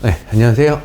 네, 안녕하세요.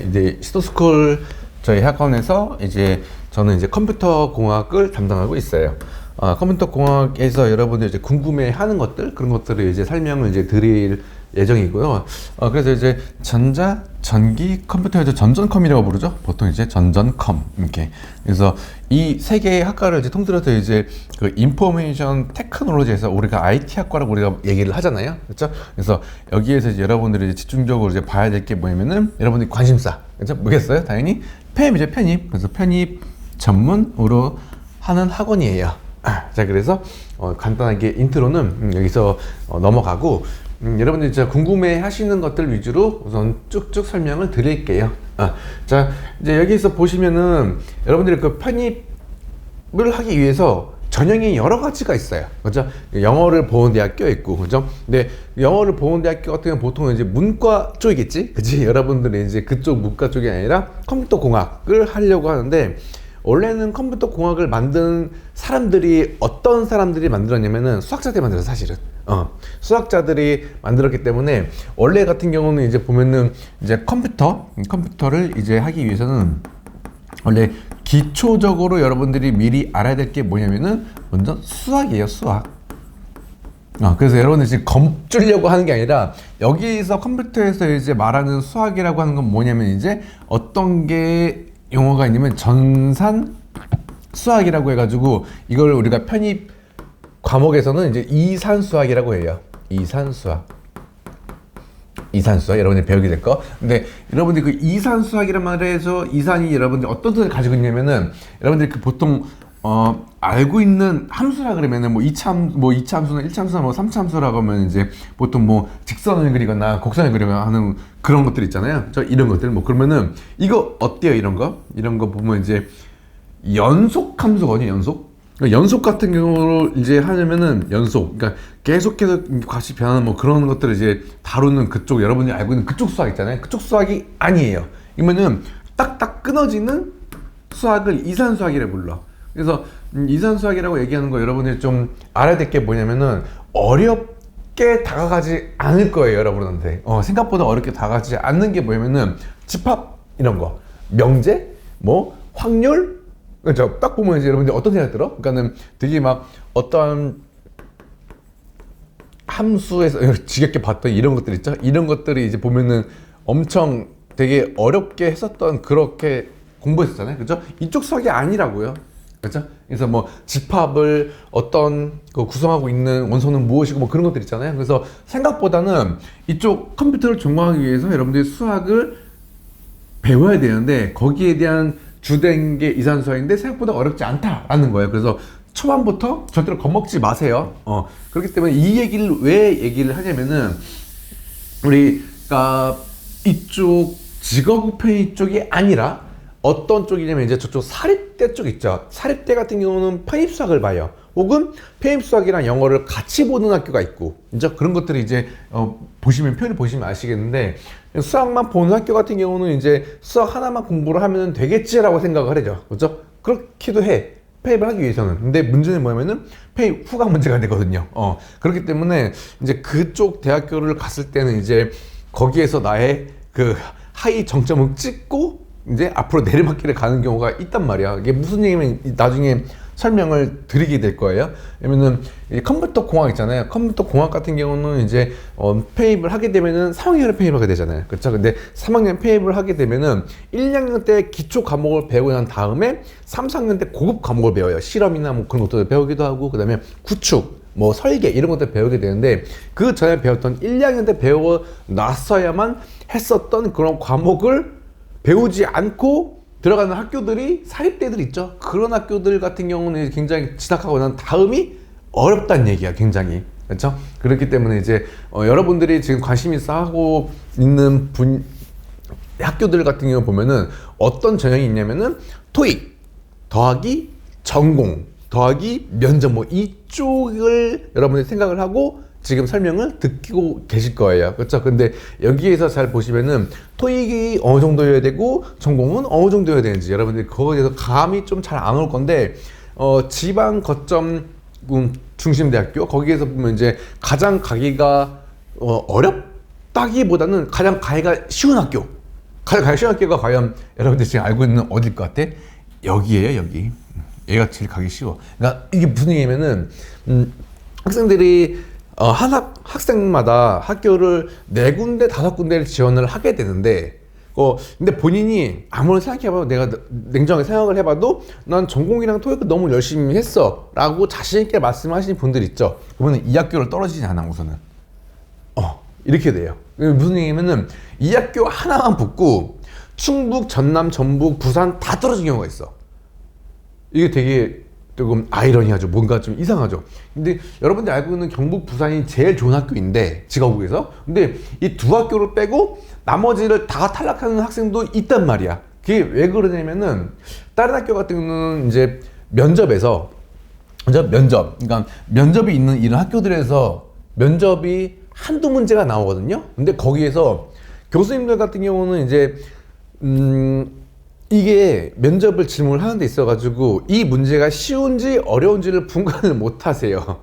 이제 시도스쿨 저희 학원에서 이제 저는 이제 컴퓨터 공학을 담당하고 있어요. 컴퓨터 공학에서 여러분들 이제 궁금해하는 것들 그런 것들을 이제 설명을 이제 드릴 예정이고요. 그래서 이제 전자, 전기, 컴퓨터에서 전전컴이라고 부르죠. 보통 이제 전전컴 이렇게. 그래서 이 세 개의 학과를 이제 통틀어서 이제 그 인포메이션 테크놀로지에서 우리가 IT 학과라고 우리가 얘기를 하잖아요. 그렇죠? 그래서 여기에서 이제 여러분들이 이제 집중적으로 이제 봐야 될 게 뭐냐면은 여러분들이 관심사. 그렇죠? 뭐겠어요? 당연히 편입이죠, 편입. 그래서 편입 전문으로 하는 학원이에요. 자, 그래서 간단하게 인트로는 여기서 넘어가고 여러분들이 진짜 궁금해 하시는 것들 위주로 우선 쭉쭉 설명을 드릴게요. 자, 이제 여기서 보시면은 여러분들이 그 편입을 하기 위해서 전형이 여러 가지가 있어요. 그죠? 영어를 보는 대학교 있고, 그죠? 근데 영어를 보는 대학교 같은 경우는 보통 이제 문과 쪽이겠지? 그치? 여러분들이 이제 그쪽 문과 쪽이 아니라 컴퓨터 공학을 하려고 하는데, 원래는 컴퓨터 공학을 만든 사람들이 어떤 사람들이 만들었냐면은 수학자들이 만들었어, 사실은. 수학자들이 만들었기 때문에 원래 같은 경우는 이제 보면은 이제 컴퓨터를 이제 하기 위해서는 원래 기초적으로 여러분들이 미리 알아야 될 게 뭐냐면은 먼저 수학이에요, 수학. 그래서 여러분들 지금 겁주려고 하는 게 아니라 여기서 컴퓨터에서 이제 말하는 수학이라고 하는 건 뭐냐면 이제 어떤 게 용어가 있냐면 전산 수학이라고 해가지고 이걸 우리가 편입 과목에서는 이제 이산수학이라고 해요. 이산수학 여러분들이 배우게 될 거. 근데 여러분들이 그 이산수학이란 말에서 이산이 여러분들이 어떤 뜻을 가지고 있냐면은 여러분들이 그 보통 알고 있는 함수라 그러면은 뭐 2차 함수나 1차 함수나 뭐 3차 함수라고 하면 이제 보통 뭐 직선을 그리거나 곡선을 그리거나 하는 그런 것들 있잖아요. 이런 것들 뭐 그러면은 이거 어때요? 이런 거 보면 이제 연속 함수거든요. 연속 같은 경우로 이제 하려면은 그러니까 계속해서 값이 변하는 뭐 그런 것들을 이제 다루는 그쪽 여러분이 알고 있는 그쪽 수학 있잖아요. 그쪽 수학이 아니에요. 이거는 딱딱 끊어지는 수학을 이산수학이라고 불러. 그래서 이산수학이라고 얘기하는 거 여러분들이 좀 알아야 될 게 뭐냐면은 어렵게 다가가지 않을 거예요, 여러분한테. 생각보다 어렵게 다가가지 않는 게 뭐냐면은 집합 이런 거, 명제, 뭐 확률. 그렇죠. 딱 보면 이제 여러분들 어떤 생각 들어? 그러니까는 되게 막 어떤 함수에서 지겹게 봤던 이런 것들 있죠? 이런 것들이 이제 보면은 엄청 되게 어렵게 했었던 그렇게 공부했었잖아요. 그죠? 이쪽 수학이 아니라고요. 그렇죠? 그래서 뭐 집합을 어떤 그 구성하고 있는 원소는 무엇이고 뭐 그런 것들 있잖아요. 그래서 생각보다는 이쪽 컴퓨터를 전공하기 위해서 여러분들이 수학을 배워야 되는데 거기에 대한 주된 게 이산수학인데 생각보다 어렵지 않다라는 거예요. 그래서 초반부터 절대로 겁먹지 마세요. 그렇기 때문에 이 얘기를 왜 얘기를 하냐면은 우리가 이쪽 직업 편입 쪽이 아니라 어떤 쪽이냐면 이제 저쪽 사립대 쪽 있죠. 사립대 같은 경우는 편입수학을 봐요. 혹은 편입수학이랑 영어를 같이 보는 학교가 있고 이제 그런 것들이 이제 표를 보시면 아시겠는데 수학만 보는 학교 같은 경우는 이제 수학 하나만 공부를 하면 되겠지라고 생각을 하죠. 그렇죠? 그렇기도 해. 편입을 하기 위해서는. 근데 문제는 뭐냐면은 편입 후가 문제가 되거든요. 그렇기 때문에 이제 그쪽 대학교를 갔을 때는 이제 거기에서 나의 그 하이 정점을 찍고 이제 앞으로 내리막길을 가는 경우가 있단 말이야. 이게 무슨 얘기냐면 나중에 설명을 드리게 될 거예요. 왜냐면은 컴퓨터 공학 있잖아요. 컴퓨터 공학 같은 경우는 이제 편입을 하게 되면은 3학년에 편입하게 되잖아요. 그렇죠? 근데 3학년 편입을 하게 되면은 1, 2학년 때 기초 과목을 배우고 난 다음에 3, 4학년 때 고급 과목을 배워요. 실험이나 뭐 그런 것도 배우기도 하고 그다음에 구축 뭐 설계 이런 것들 배우게 되는데 그 전에 배웠던 1, 2학년 때 배워 놨어야만 했었던 그런 과목을 배우지 않고 들어가는 학교들이 사립대들 있죠. 그런 학교들 같은 경우는 굉장히 진학하고 난 다음이 어렵다는 얘기야, 굉장히. 그렇죠? 그렇기 때문에 이제 여러분들이 지금 관심 있어 하고 있는 학교들 같은 경우 보면은 어떤 전형이 있냐면은 토익 더하기 전공 더하기 면접 뭐 이쪽을 여러분들이 생각을 하고 지금 설명을 듣고 계실 거예요. 그렇죠? 근데 여기에서 잘 보시면은 토익이 어느 정도여야 되고 전공은 어느 정도여야 되는지 여러분들이 그거에 대해서 감이 좀 잘 안 올 건데 지방 거점 중심대학교 거기에서 보면 이제 가장 가기가 따기보다는 가장 가기가 쉬운 학교. 가장 가기 쉬운 학교가 과연 여러분들 지금 알고 있는 어딜 것 같아? 여기에요, 여기. 얘가 제일 가기 쉬워. 그러니까 이게 무슨 얘기냐면은 학생들이 학생마다 학교를 4군데, 5군데를 지원을 하게 되는데, 근데 본인이 아무리 생각해봐도, 내가 냉정하게 생각을 해봐도 난 전공이랑 토익을 너무 열심히 했어 라고 자신있게 말씀하시는 분들 있죠. 그러면 이 학교를 떨어지지 않아, 우선은. 이렇게 돼요. 무슨 얘기냐면은 이 학교 하나만 붙고 충북, 전남, 전북, 부산 다 떨어진 경우가 있어. 이게 되게 조금 아이러니하죠. 뭔가 좀 이상하죠. 근데 여러분들 알고 있는 경북, 부산이 제일 좋은 학교인데, 지가국에서. 근데 이 2학교를 빼고 나머지를 다 탈락하는 학생도 있단 말이야. 그게 왜 그러냐면은 다른 학교 같은 경우는 이제 면접에서 그러니까 면접이 있는 이런 학교들에서 면접이 한두 문제가 나오거든요. 근데 거기에서 교수님들 같은 경우는 이제 이게 면접을 질문을 하는 데 있어가지고 이 문제가 쉬운지 어려운지를 분간을 못 하세요.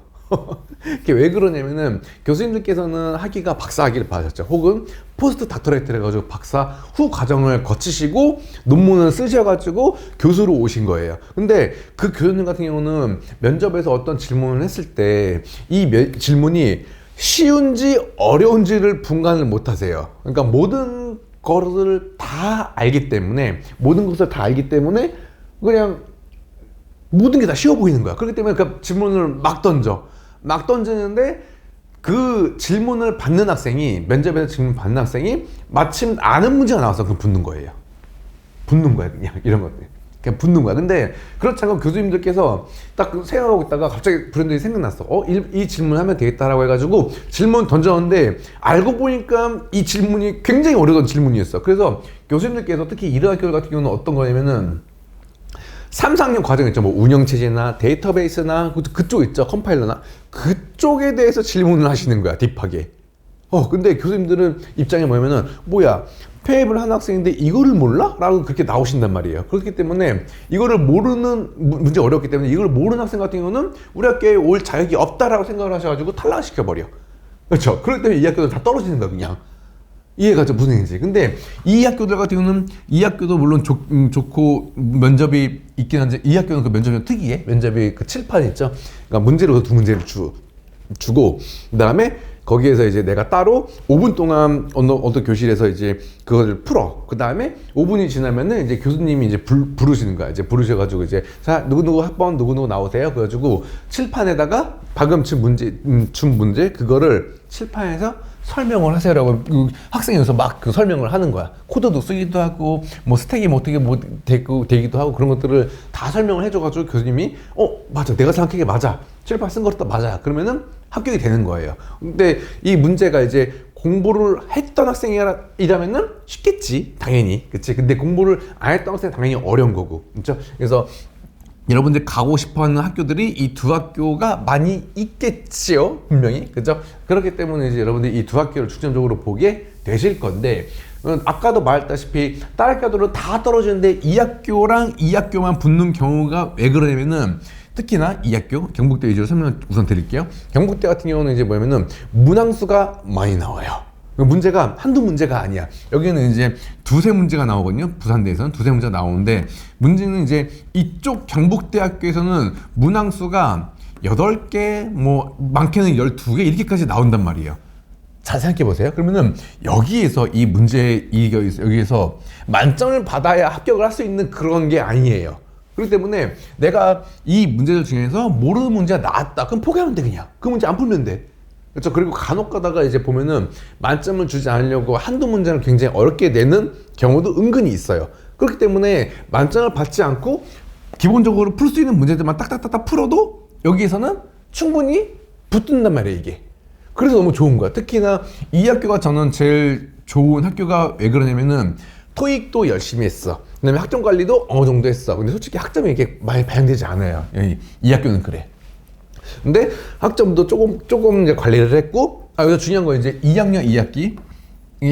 그게 왜 그러냐면은 교수님들께서는 학위가 박사 학위를 받으셨죠. 혹은 포스트 닥터레이트를 해가지고 박사 후 과정을 거치시고 논문을 쓰셔가지고 교수로 오신 거예요. 근데 그 교수님 같은 경우는 면접에서 어떤 질문을 했을 때 이 질문이 쉬운지 어려운지를 분간을 못 하세요. 그러니까 모든 것을 다 알기 때문에 그냥 모든 게 다 쉬워 보이는 거야. 그렇기 때문에 그 질문을 막 던지는데 그 질문을 받는 학생이, 면접에서 질문 받는 학생이 마침 아는 문제가 나와서 그냥 붙는 거예요. 붙는 거야, 그냥 이런 것들. 그냥 붙는 거야. 근데 그렇지 않고 교수님들께서 딱 생각하고 있다가 갑자기 브랜드이 생각났어. 이 질문 하면 되겠다라고 해가지고 질문 던졌는데 알고 보니까 이 질문이 굉장히 어려운 질문이었어. 그래서 교수님들께서 특히 이런 학교 같은 경우는 어떤 거냐면은 3, 4학년 과정 있죠. 뭐 운영체제나 데이터베이스나 그쪽 있죠. 컴파일러나 그쪽에 대해서 질문을 하시는 거야, 딥하게. 근데 교수님들은 입장이 뭐냐면은 뭐야, 페이블 한 학생인데 이거를 몰라? 라고 그렇게 나오신단 말이에요. 그렇기 때문에 이거를 모르는 문제 어렵기 때문에 이걸 모르는 학생 같은 경우는 우리 학교에 올 자격이 없다라고 생각을 하셔가지고 탈락시켜버려. 그렇죠? 그렇기 때문에 이 학교들 다 떨어지는 거야, 그냥. 이해가 좀 무슨 얘기인지. 근데 이 학교들 같은 경우는 이 학교도 물론 좋고 면접이 있긴 한데, 이 학교는 그 면접이 특이해. 면접이 그 칠판 있죠. 그러니까 문제로 2문제를 주고 그 다음에 거기에서 이제 내가 따로 5분 동안 어떤 교실에서 이제 그걸 풀어. 그 다음에 5분이 지나면은 이제 교수님이 이제 부르시는 거야. 이제 부르셔가지고 이제 자, 누구누구 학번 누구누구 나오세요. 그래가지고 칠판에다가 방금 준 문제 그거를 칠판에서 설명을 하세요라고 학생이 여기서 막 그 설명을 하는 거야. 코드도 쓰기도 하고 뭐 스택이 뭐 어떻게 뭐 되기도 하고 그런 것들을 다 설명을 해줘가지고 교수님이 맞아, 내가 생각하기에 맞아, 칠판 쓴 것도 맞아, 그러면은 합격이 되는 거예요. 근데 이 문제가 이제 공부를 했던 학생이라면은 쉽겠지, 당연히. 그치? 근데 공부를 안 했던 학생은 당연히 어려운 거고. 그렇죠? 그래서 여러분들 가고 싶어하는 학교들이 이 2학교가 많이 있겠지요, 분명히. 그죠? 그렇기 때문에 이제 여러분들이 이 2학교를 중점적으로 보게 되실 건데, 아까도 말했다시피 다른 학교들은 다 떨어지는데 이 학교랑 이 학교만 붙는 경우가 왜 그러냐면은, 특히나 이 학교, 경북대 위주로 설명 우선 드릴게요. 경북대 같은 경우는 이제 뭐냐면은 문항수가 많이 나와요. 문제가 한두 문제가 아니야. 여기는 이제 2-3 문제가 나오거든요. 부산대에서는 2-3 문제가 나오는데, 문제는 이제 이쪽 경북대학교에서는 문항수가 8개, 뭐 많게는 12개 이렇게까지 나온단 말이에요. 잘 생각해 보세요. 그러면은 여기에서 이 문제, 여기에서 만점을 받아야 합격을 할 수 있는 그런 게 아니에요. 그렇기 때문에 내가 이 문제들 중에서 모르는 문제가 나왔다, 그럼 포기하면 돼. 그냥 그 문제 안 풀면 돼. 그렇죠. 그리고 간혹 가다가 이제 보면은 만점을 주지 않으려고 한두 문제를 굉장히 어렵게 내는 경우도 은근히 있어요. 그렇기 때문에 만점을 받지 않고 기본적으로 풀 수 있는 문제들만 딱딱딱딱 풀어도 여기에서는 충분히 붙는단 말이에요, 이게. 그래서 너무 좋은 거야. 특히나 이 학교가 저는 제일 좋은 학교가 왜 그러냐면은 토익도 열심히 했어. 그다음에 학점 관리도 어느 정도 했어. 근데 솔직히 학점이 이렇게 많이 반영되지 않아요. 이 학교는 그래. 근데 학점도 조금 이제 관리를 했고, 여기서 중요한 건 이제 2학년 2학기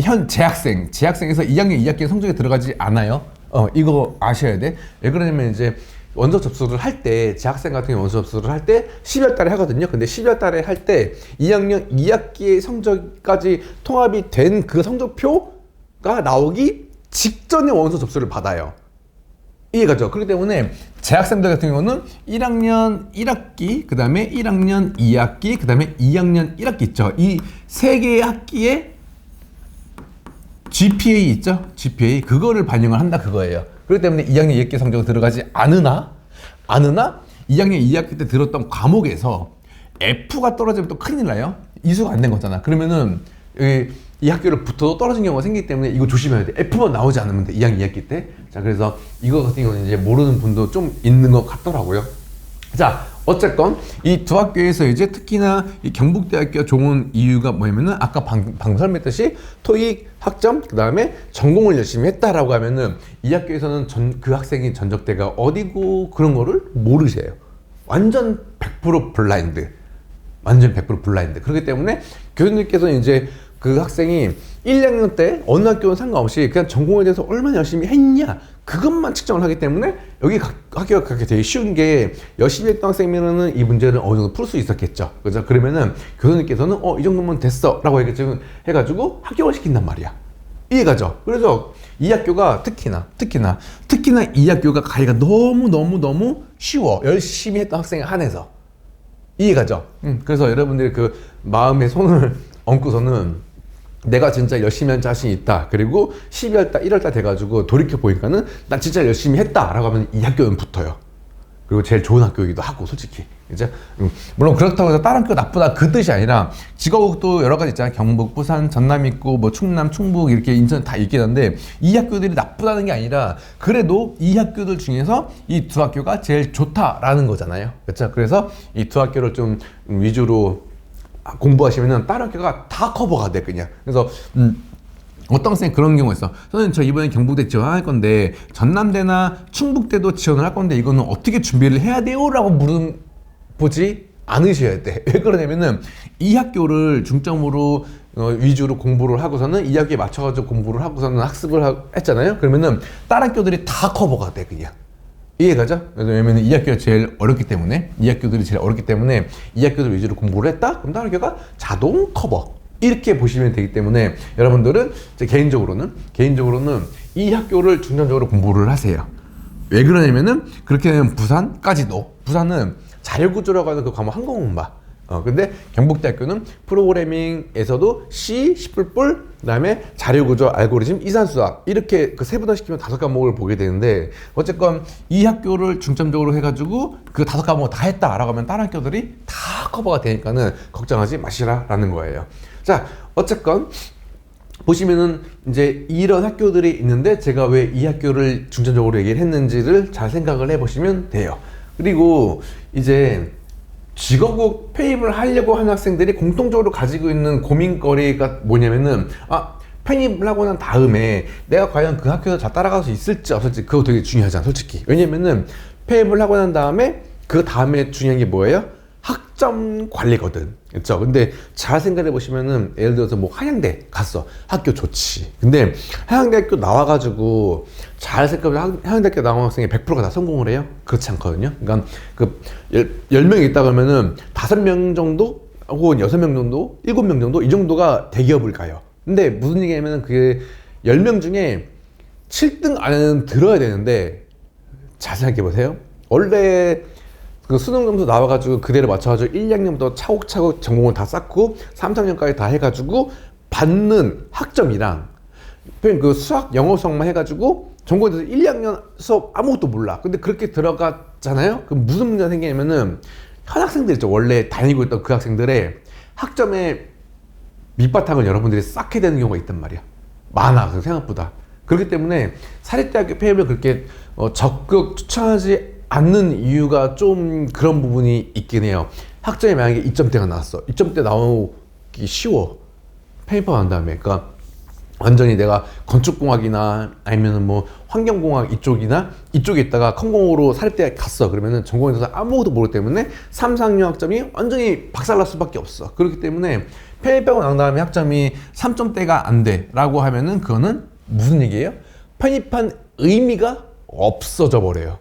현 재학생에서 2학년 2학기 성적이 들어가지 않아요. 이거 아셔야 돼. 왜 그러냐면 이제 원서 접수를 할 때, 재학생 같은 경우 원서 접수를 할 때 12월 달에 하거든요. 근데 12월 달에 할 때 2학년 2학기의 성적까지 통합이 된 그 성적표가 나오기 직전에 원서 접수를 받아요. 이해가죠? 그렇기 때문에 재학생들 같은 경우는 1학년 1학기, 그 다음에 1학년 2학기, 그 다음에 2학년 1학기 있죠. 이 세 개의 학기에 GPA 있죠? GPA. 그거를 반영을 한다 그거예요. 그렇기 때문에 2학년 2학기 성적은 들어가지 않으나 2학년 2학기 때 들었던 과목에서 F가 떨어지면 또 큰일 나요. 이수가 안 된 거잖아. 그러면은 이 학교를 붙어도 떨어진 경우가 생기기 때문에 이거 조심해야 돼. F만 나오지 않으면 돼. 2학년 2학기 때. 자, 그래서 이거 같은 경우는 이제 모르는 분도 좀 있는 것 같더라고요. 자, 어쨌건 이 두 학교에서 이제 특히나 이 경북대학교가 좋은 이유가 뭐냐면은 아까 방금 설명했듯이 토익 학점, 그 다음에 전공을 열심히 했다라고 하면은 이 학교에서는 그 학생이 전적대가 어디고 그런 거를 모르세요. 완전 100% 블라인드. 완전 100% 블라인드. 그렇기 때문에 교수님께서는 이제 그 학생이 1, 2학년 때 어느 학교는 상관없이 그냥 전공에 대해서 얼마나 열심히 했냐 그것만 측정을 하기 때문에 여기 학교가 그렇게 되게 쉬운 게 열심히 했던 학생이면은 이 문제를 어느 정도 풀 수 있었겠죠. 그죠? 그러면은 교수님께서는 이 정도면 됐어 라고 해가지고 합격을 시킨단 말이야. 이해가죠? 그래서 이 학교가 특히나 이 학교가 가기가 너무 쉬워. 열심히 했던 학생에 한해서. 이해가죠? 그래서 여러분들이 그 마음에 손을 얹고서는 내가 진짜 열심히 한 자신이 있다. 그리고 12월달, 1월달 돼가지고 돌이켜 보니까는 난 진짜 열심히 했다. 라고 하면 이 학교는 붙어요. 그리고 제일 좋은 학교이기도 하고, 솔직히. 이제 물론 그렇다고 해서 다른 학교 나쁘다 그 뜻이 아니라 직업도 여러 가지 있잖아요. 경북, 부산, 전남 있고 뭐 충남, 충북 이렇게 인천 다 있긴 한데 이 학교들이 나쁘다는 게 아니라 그래도 이 학교들 중에서 이 두 학교가 제일 좋다라는 거잖아요. 그렇죠? 그래서 이 두 학교를 좀 위주로 공부하시면은 다른 학교가 다 커버가 돼 그냥. 그래서 어떤 학생이 그런 경우가 있어. 선생님 저 이번에 경북대 지원할 건데 전남대나 충북대도 지원을 할 건데 이거는 어떻게 준비를 해야 돼요? 라고 물어보지 않으셔야 돼. 왜 그러냐면은 이 학교를 중점으로 위주로 공부를 하고서는 이 학교에 맞춰가지고 공부를 하고서는 학습을 했잖아요. 그러면은 다른 학교들이 다 커버가 돼 그냥. 이해가죠? 왜냐면 이 학교가 제일 어렵기 때문에 이 학교들이 제일 어렵기 때문에 이 학교들 위주로 공부를 했다? 그럼 다른 학교가 자동 커버 이렇게 보시면 되기 때문에 여러분들은 개인적으로는 이 학교를 중점적으로 공부를 하세요. 왜 그러냐면은 그렇게 되면 부산은 자료구조라고 하는 그 과목 한 과목만 근데 경북대학교는 프로그래밍에서도 C, C++, 그다음에 자료구조, 알고리즘, 이산수학 이렇게 그 세분화시키면 5과목을 보게 되는데 어쨌건 이 학교를 중점적으로 해가지고 그 5과목을 다 했다라고 하면 다른 학교들이 다 커버가 되니까는 걱정하지 마시라라는 거예요. 자, 어쨌건 보시면은 이제 이런 학교들이 있는데 제가 왜 이 학교를 중점적으로 얘기를 했는지를 잘 생각을 해보시면 돼요. 그리고 이제 직업국 편입을 하려고 하는 학생들이 공통적으로 가지고 있는 고민거리가 뭐냐면은 편입을 하고 난 다음에 내가 과연 그 학교에서 잘 따라갈 수 있을지 없을지 그거 되게 중요하잖아 솔직히. 왜냐면은 편입을 하고 난 다음에 그 다음에 중요한 게 뭐예요? 학점 관리거든. 그렇죠? 근데 잘 생각해 보시면은 예를 들어서 뭐 한양대 갔어. 학교 좋지. 근데 한양대학교 나와가지고 잘 생각해 한양대학교 나온 학생이 100%가 다 성공을 해요? 그렇지 않거든요. 그러니까 그 10명 있다 그러면은 5명 정도 혹은 6명 정도, 7명 정도 이 정도가 대기업을 가요. 근데 무슨 얘기냐면은 그게 10명 중에 7등 안에는 들어야 되는데 잘 생각해 보세요. 원래 그 수능 점수 나와가지고 그대로 맞춰가지고 1, 2학년부터 차곡차곡 전공을 다 쌓고 3, 4학년까지 다 해가지고 받는 학점이랑 그 수학, 영어 수학만 해가지고 전공에 대해서 1, 2학년 수업 아무것도 몰라. 근데 그렇게 들어갔잖아요? 그럼 무슨 문제가 생기냐면은 현 학생들 있죠. 원래 다니고 있던 그 학생들의 학점의 밑바탕을 여러분들이 쌓게 되는 경우가 있단 말이야. 많아, 생각보다. 그렇기 때문에 사립대학교 편입을 그렇게 적극 추천하지 않는 이유가 좀 그런 부분이 있긴 해요. 학점이 만약에 2점대가 나왔어. 2점대 나오기 쉬워. 편입하고 난 다음에. 그러니까 완전히 내가 건축공학이나 아니면 뭐 환경공학 이쪽에 있다가 컴공으로 사립대학에 갔어. 그러면은 전공에 대해서 아무것도 모르기 때문에 3, 4학년 학점이 완전히 박살날 수밖에 없어. 그렇기 때문에 편입하고 난 다음에 학점이 3점대가 안 돼 라고 하면은 그거는 무슨 얘기예요? 편입한 의미가 없어져 버려요.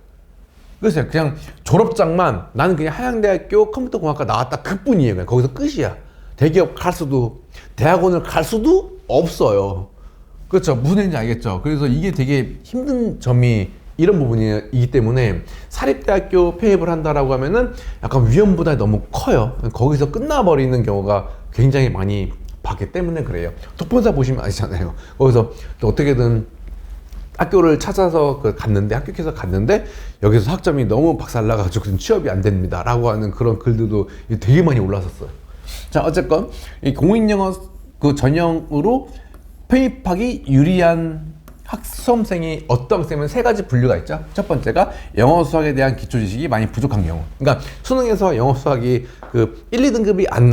그래서 그냥 졸업장만 나는 그냥 한양대학교 컴퓨터공학과 나왔다 그뿐이에요. 그냥 거기서 끝이야. 대기업 갈 수도, 대학원을 갈 수도 없어요. 그렇죠. 무슨 얘기인지 알겠죠. 그래서 이게 되게 힘든 점이 이런 부분이기 때문에 사립대학교 폐입을 한다라고 하면은 약간 위험부담이 너무 커요. 거기서 끝나버리는 경우가 굉장히 많이 봤기 때문에 그래요. 독본사 보시면 아시잖아요. 거기서 또 어떻게든 학교를 찾아서 갔는데, 합격해서 갔는데 여기서 학점이 너무 박살나가지고 취업이 안 됩니다 라고 하는 그런 글들도 되게 많이 올라왔었어요. 자, 어쨌건 이 공인영어 그 전형으로 편입하기 유리한 수험생이 어떤 학생은 세 가지 분류가 있죠. 첫 번째가 영어 수학에 대한 기초 지식이 많이 부족한 경우. 그러니까 수능에서 영어 수학이 그 1, 2등급이 안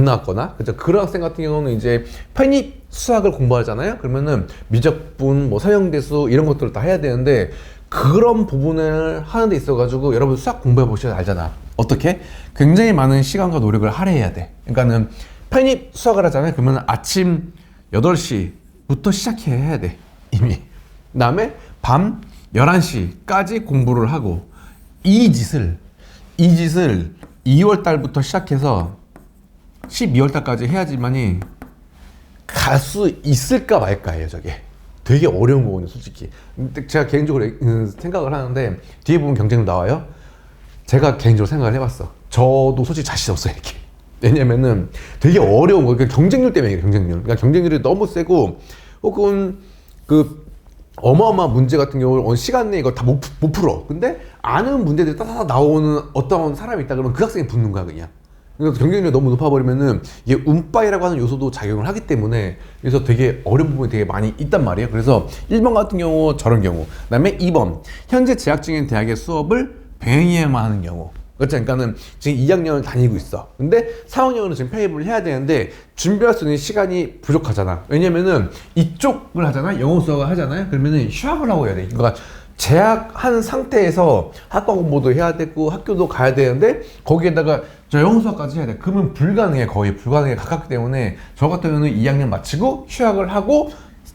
나왔거나, 그죠? 그런 학생 같은 경우는 이제 편입 수학을 공부하잖아요. 그러면은 미적분, 뭐 서형대수 이런 것들을 다 해야 되는데, 그런 부분을 하는 데 있어가지고 여러분 수학 공부해 보셔야 알잖아. 어떻게? 굉장히 많은 시간과 노력을 할애해야 돼. 그러니까는 편입 수학을 하잖아요. 그러면 아침 8시부터 시작해야 돼. 이미. 그 다음에 밤 11시까지 공부를 하고, 이 짓을 2월 달부터 시작해서 12월 달까지 해야지만이 갈 수 있을까 말까예요. 저게 되게 어려운 거거든요, 솔직히. 제가 개인적으로 생각을 하는데, 뒤에 보면 경쟁률 나와요. 제가 개인적으로 생각을 해봤어. 저도 솔직히 자신 없어요, 이렇게. 왜냐면은 되게 어려운 거. 그러니까 경쟁률 때문에 경쟁률. 그러니까 경쟁률이 너무 세고, 혹은 그 어마어마한 문제 같은 경우는 시간 내에 이거 다 못 풀어. 근데 아는 문제들이 따다다 나오는 어떤 사람이 있다 그러면 그 학생이 붙는 거야, 그냥. 그래서 경쟁률이 너무 높아버리면은 이게 운빨이라고 하는 요소도 작용을 하기 때문에, 그래서 되게 어려운 부분이 되게 많이 있단 말이에요. 그래서 1번 같은 경우 저런 경우, 그 다음에 2번 현재 재학 중인 대학의 수업을 병행해야만 하는 경우. 그렇죠. 그러니까는 지금 2학년을 다니고 있어. 근데 3학년으로 지금 편입을 해야 되는데 준비할 수 있는 시간이 부족하잖아. 왜냐면은 이쪽을 하잖아. 영어 수학을 하잖아요. 그러면은 휴학을 하고 해야 돼. 그러니까 재학한 상태에서 학과 공부도 해야 되고 학교도 가야 되는데 거기에다가 저 영어 수학까지 해야 돼. 그러면 불가능해. 거의 불가능에 가깝기 때문에 저 같은 경우는 2학년 마치고 휴학을 하고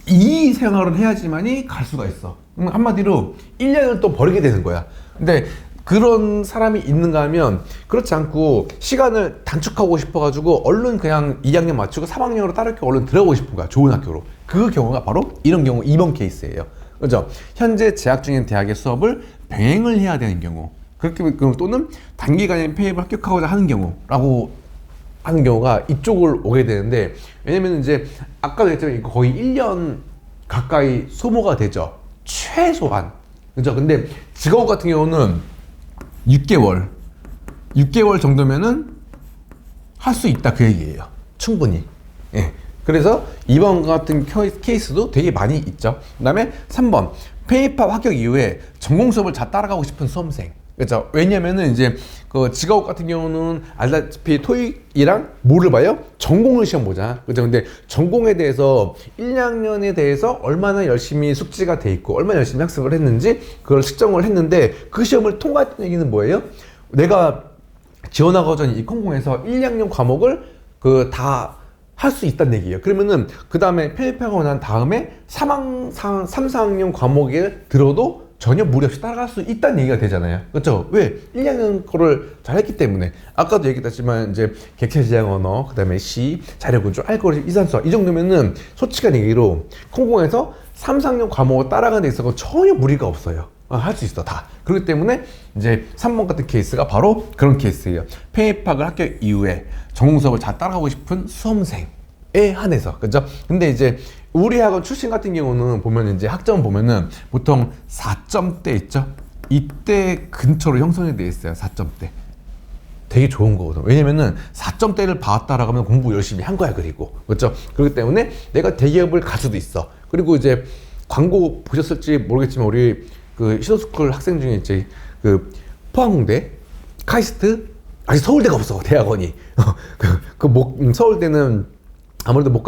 이 생활을 해야지만이 갈 수가 있어. 한마디로 1년을 또 버리게 되는 거야. 근데 그런 사람이 있는가 하면 그렇지 않고 시간을 단축하고 싶어가지고 얼른 그냥 2학년 마치고 3학년으로 다른 학교 얼른 들어가고 싶은 거야. 좋은 학교로. 그 경우가 바로 이런 경우 2번 케이스예요. 그죠? 현재 재학 중인 대학의 수업을 병행을 해야 되는 경우, 그렇게 또는 단기간에 폐입을 합격하고자 하는 경우라고 하는 경우가 이쪽을 오게 되는데, 왜냐면 이제 아까도 했지만 거의 1년 가까이 소모가 되죠. 최소한. 그죠? 근데 직업 같은 경우는 6개월 정도면은 할 수 있다 그 얘기예요. 충분히. 예. 그래서 2번 같은 케이스도 되게 많이 있죠. 그 다음에 3번 폐입학 합격 이후에 전공 수업을 잘 따라가고 싶은 수험생. 그렇죠. 왜냐면은 이제 그 직업 같은 경우는 알다시피 토익이랑 뭐를 봐요? 전공을 시험 보잖아. 그죠? 근데 전공에 대해서 1, 2학년에 대해서 얼마나 열심히 숙지가 돼 있고 얼마나 열심히 학습을 했는지 그걸 측정을 했는데, 그 시험을 통과했다는 얘기는 뭐예요? 내가 지원하고 전 이 컴공에서 1, 2학년 과목을 다 할 수 있다는 얘기예요. 그러면은 그 다음에 편입하고 난 다음에 3, 4학년 과목에 들어도 전혀 무리 없이 따라갈 수 있다는 얘기가 되잖아요. 그렇죠? 왜? 1, 2학년 거를 잘 했기 때문에. 아까도 얘기했지만 이제 객체지향 언어, 그 다음에 C, 자료구조, 알고리즘, 이산수학 이 정도면은 솔직한 얘기로 컴공에서 3, 4학년 과목을 따라가는 데 있어서 전혀 무리가 없어요. 할 수 있어, 다. 그렇기 때문에 이제 3번 같은 케이스가 바로 그런 케이스예요. 편입학을 합격 이후에 전공 수업을 잘 따라가고 싶은 수험생에 한해서. 그죠? 근데 이제 우리 학원 출신 같은 경우는 보면 이제 학점 보면은 보통 4점대 있죠? 이때 근처로 형성이 돼 있어요. 4점대. 되게 좋은 거거든. 왜냐면은 4점대를 받았다라고 하면 공부 열심히 한 거야, 그리고. 그렇죠? 그렇기 때문에 내가 대기업을 갈 수도 있어. 그리고 이제 광고 보셨을지 모르겠지만 우리 그 시도스쿨 학생 중에 이제 그 포항공대, 카이스트, 아직 서울대가 없어, 대학원이. 서울대는 아무래도 못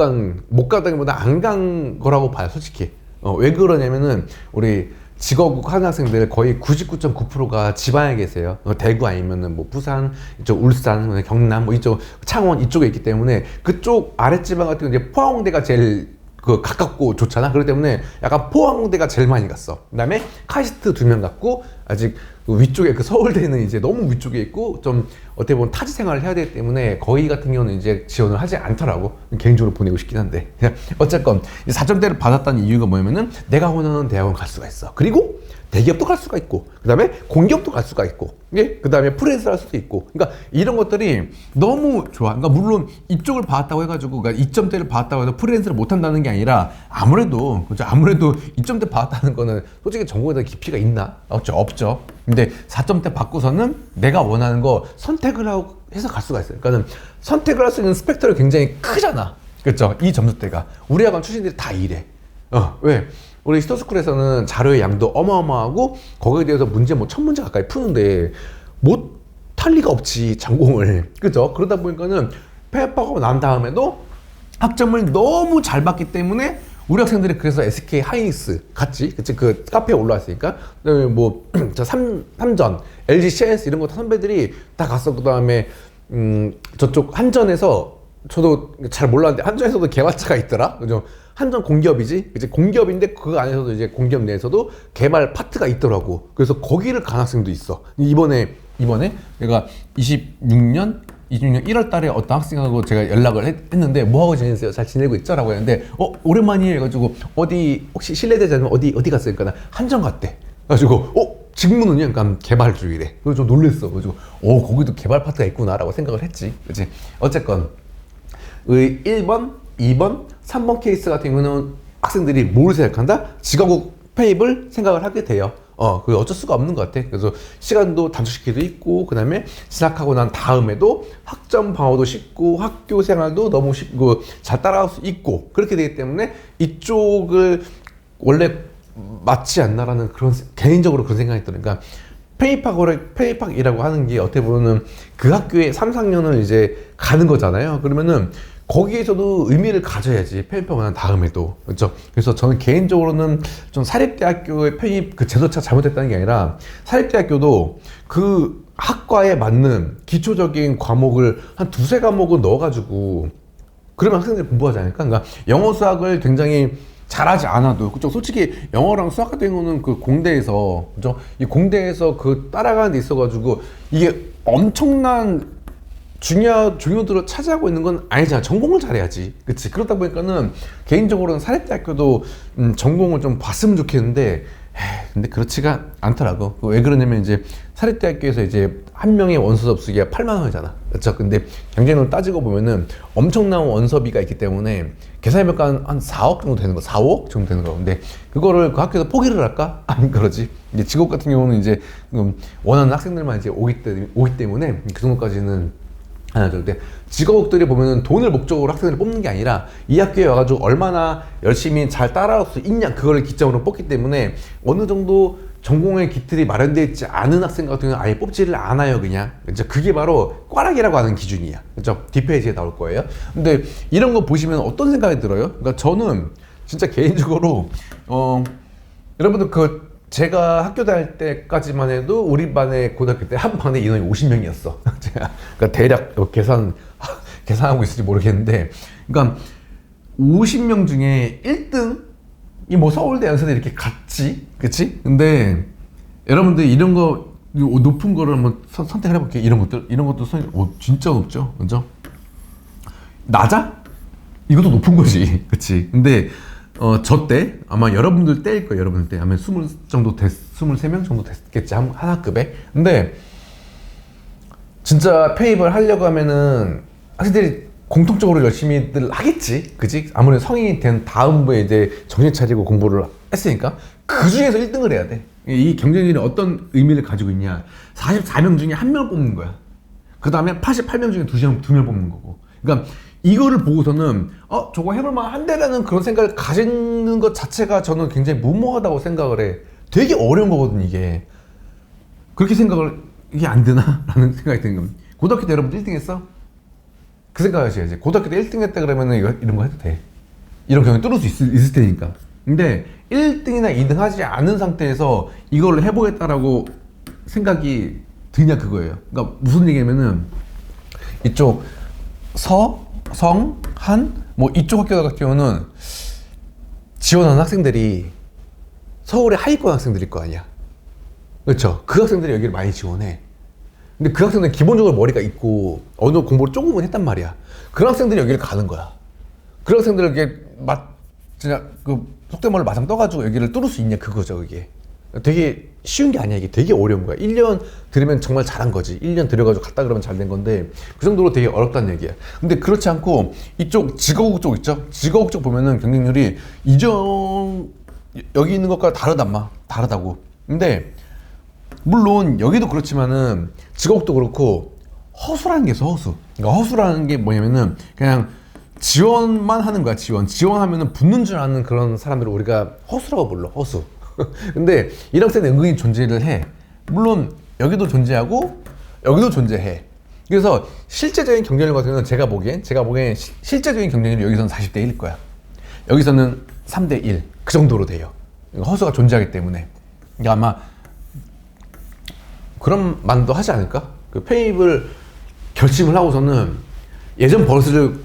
가다기보다 안 간 거라고 봐요, 솔직히. 왜 그러냐면은 우리 직업국 하는 학생들 거의 99.9%가 지방에 계세요. 대구 아니면은 뭐 부산, 이쪽 울산, 경남, 뭐 이쪽 창원 이쪽에 있기 때문에 그쪽 아랫지방 같은 경우 이제 포항대가 제일 가깝고 좋잖아. 그렇기 때문에 약간 포항대가 제일 많이 갔어. 그 다음에 카이스트 2명 갔고, 아직 그 위쪽에 그 서울대는 이제 너무 위쪽에 있고 좀 어떻게 보면 타지 생활을 해야 되기 때문에 거기 같은 경우는 이제 지원을 하지 않더라고. 개인적으로 보내고 싶긴 한데 어쨌건 4점대를 받았다는 이유가 뭐냐면은 내가 원하는 대학원 갈 수가 있어. 그리고 대기업도 갈 수가 있고, 그 다음에 공기업도 갈 수가 있고, 예? 그 다음에 프리랜서를 할 수도 있고, 그러니까 이런 것들이 너무 좋아. 그러니까 물론 이쪽을 받았다고 해가지고, 그러니까 2점대를 받았다고 해서 프리랜서를 못 한다는 게 아니라 아무래도, 그죠? 아무래도 2점대 받았다는 거는 솔직히 전공에 대한 깊이가 있나? 없죠. 근데 4점대 받고서는 내가 원하는 거 선택을 하고 해서 갈 수가 있어요. 그러니까는 선택을 할 수 있는 스펙트럼이 굉장히 크잖아. 그렇죠? 이 점수대가. 우리 학원 출신들이 다 이래. 왜? 우리 히스토스쿨에서는 자료의 양도 어마어마하고 거기에 대해서 문제 뭐 1000문제 가까이 푸는데 못할 리가 없지, 전공을. 그죠? 그러다 보니까는 폐업하고 난 다음에도 학점을 너무 잘 받기 때문에 우리 학생들이 그래서 SK 하이닉스 갔지. 그치? 그 카페에 올라왔으니까. 그다음에 뭐, 삼전, LG CS 이런 거 선배들이 다 갔어. 그 다음에, 저쪽 한전에서 저도 잘 몰랐는데 한전에서도 개발자가 있더라. 그죠? 한전 공기업이지. 이제 공기업인데 그 안에서도 이제 공기업 내에서도 개발 파트가 있더라고. 그래서 거기를 간 학생도 있어. 이번에 내가 26년 1월 달에 어떤 학생하고 제가 연락을 했는데 뭐하고 지내세요? 잘 지내고 있죠? 라고 했는데 오랜만이에요. 해가지고 어디 혹시 실례되지 않으면 어디 갔어요? 그러니까 한전 갔대. 그래가지고 직무는요? 그러니까 개발 쪽이래. 그래서 좀 놀랬어. 그래가지고 거기도 개발 파트가 있구나 라고 생각을 했지. 그치? 어쨌건 1번, 2번, 3번 케이스 같은 경우는 학생들이 뭘 생각한다? 직업국 페입을 생각을 하게 돼요. 그 어쩔 수가 없는 것 같아. 그래서 시간도 단축시키도 있고, 그 다음에 진학하고 난 다음에도 학점 방어도 쉽고, 학교 생활도 너무 쉽고, 잘 따라갈 수 있고, 그렇게 되기 때문에 이쪽을 원래 맞지 않나라는 그런, 개인적으로 그런 생각이 들어요. 그러니까 페이팍이라고 하는 게 어떻게 보면은 그 학교에 3, 4년을 이제 가는 거잖아요. 그러면은 거기에서도 의미를 가져야지, 페이팍을 한 다음에도. 그렇죠? 그래서 저는 개인적으로는 좀 사립대학교의 편입 그 제도차 잘못됐다는 게 아니라 사립대학교도 그 학과에 맞는 기초적인 과목을 한 2-3과목은 넣어가지고 그러면 학생들이 공부하지 않을까? 그러니까 영어 수학을 굉장히 잘하지 않아도, 그죠? 솔직히 영어랑 수학 같은 경우는 그 공대에서, 그죠? 이 공대에서 그 따라가는 데 있어가지고 이게 엄청난 중요도를 차지하고 있는 건 아니잖아. 전공을 잘해야지. 그치? 그러다 보니까는 개인적으로는 사립대학교도 전공을 좀 봤으면 좋겠는데, 근데 그렇지가 않더라고. 왜 그러냐면 이제 사립대학교에서 이제 한 명의 원서 접수기가 8만 원이잖아. 그렇죠? 근데 경쟁률 따지고 보면은 엄청난 원서비가 있기 때문에 계산해보니까 한 4억 정도 되는 거, 4억 정도 되는 거. 근데 그거를 그 학교에서 포기를 할까? 안 그러지. 이제 직업 같은 경우는 이제 원하는 학생들만 이제 오기 때문에 그 정도까지는 하나 둘 때 직업들이 보면은 돈을 목적으로 학생들을 뽑는 게 아니라 이 학교에 와가지고 얼마나 열심히 잘 따라올 수 있냐, 그거를 기점으로 뽑기 때문에 어느 정도 전공의 기틀이 마련되어 있지 않은 학생 같은 경우는 아예 뽑지를 않아요. 그냥. 그렇죠? 그게 바로 꽈락이라고 하는 기준이야. 그렇죠? 뒷페이지에 나올 거예요. 근데 이런 거 보시면 어떤 생각이 들어요? 그러니까 저는 진짜 개인적으로 여러분들 제가 학교 다닐 때까지만 해도 우리 반에 고등학교 때 한 반에 인원이 50명이었어. 제가 그러니까 대략 계산하고 있을지 모르겠는데, 그러니까 50명 중에 1등이 뭐 서울대, 연세대 이렇게 갔지, 그치? 근데 여러분들 이런 거 높은 거를 한번 선택을 해볼게요. 이런 것도 진짜 높죠, 그죠? 낮아? 이것도 높은 거지, 그치? 근데 저 때 아마 여러분들 때일 거예요. 여러분들 때 아마 23명 정도 됐겠지, 한 학급에. 근데 진짜 페입을 하려고 하면은 학생들이 공통적으로 열심히들 하겠지, 그지? 아무래도 성인이 된 다음부에 이제 정신 차리고 공부를 했으니까 그 중에서 1등을 해야 돼. 이 경쟁률이 어떤 의미를 가지고 있냐? 44명 중에 1명을 뽑는 거야. 그 다음에 88명 중에 2명 뽑는 거고. 그러니까 이거를 보고서는 저거 해볼만 한데라는 그런 생각을 가지는 것 자체가 저는 굉장히 무모하다고 생각을 해. 되게 어려운 거거든, 이게. 그렇게 이게 안 되나? 라는 생각이 드는 겁니다. 고등학교 때 여러분들 1등 했어? 그 생각 하셔야지. 고등학교 때 1등 했다 그러면은 이런 거 해도 돼. 이런 경우에 뚫을 수 있을 테니까. 근데 1등이나 2등 하지 않은 상태에서 이걸 해보겠다라고 생각이 드냐, 그거예요. 그러니까 무슨 얘기냐면은 이쪽 성, 한, 뭐 이쪽 학교 같은 경우는 지원하는 학생들이 서울의 하위권 학생들일 거 아니야. 그렇죠. 그 학생들이 여기를 많이 지원해. 근데 그 학생들은 기본적으로 머리가 있고 어느 정도 공부를 조금은 했단 말이야. 그런 학생들이 여기를 가는 거야. 그런 학생들을 이렇게 진짜 그 속된 말로 마상 떠가지고 여기를 뚫을 수 있냐 그거죠. 그게 되게 쉬운 게 아니야. 이게 되게 어려운 거야. 1년 들으면 정말 잘한 거지. 1년 들여가지고 갔다 그러면 잘 된 건데 그 정도로 되게 어렵다는 얘기야. 근데 그렇지 않고 이쪽 직업국 쪽 있죠. 직업국 쪽 보면은 경쟁률이 여기 있는 것과 다르다고. 근데 물론 여기도 그렇지만은 직업국도 그렇고 허수라는 게 있어. 허수. 그러니까 허수라는 게 뭐냐면은 그냥 지원만 하는 거야. 지원하면은 붙는 줄 아는 그런 사람들을 우리가 허수라고 불러. 허수. 근데 이런 학생은 은근히 존재를 해. 물론 여기도 존재하고 여기도 존재해. 그래서 실제적인 경쟁률 같은 경우는 제가 보기엔 실제적인 경쟁률이 여기서는 40대 1일 거야. 여기서는 3대 1. 그 정도로 돼요. 허수가 존재하기 때문에. 그러니까 아마 그런 만도 하지 않을까? 그 페입을 결심을 하고서는 예전 버릇을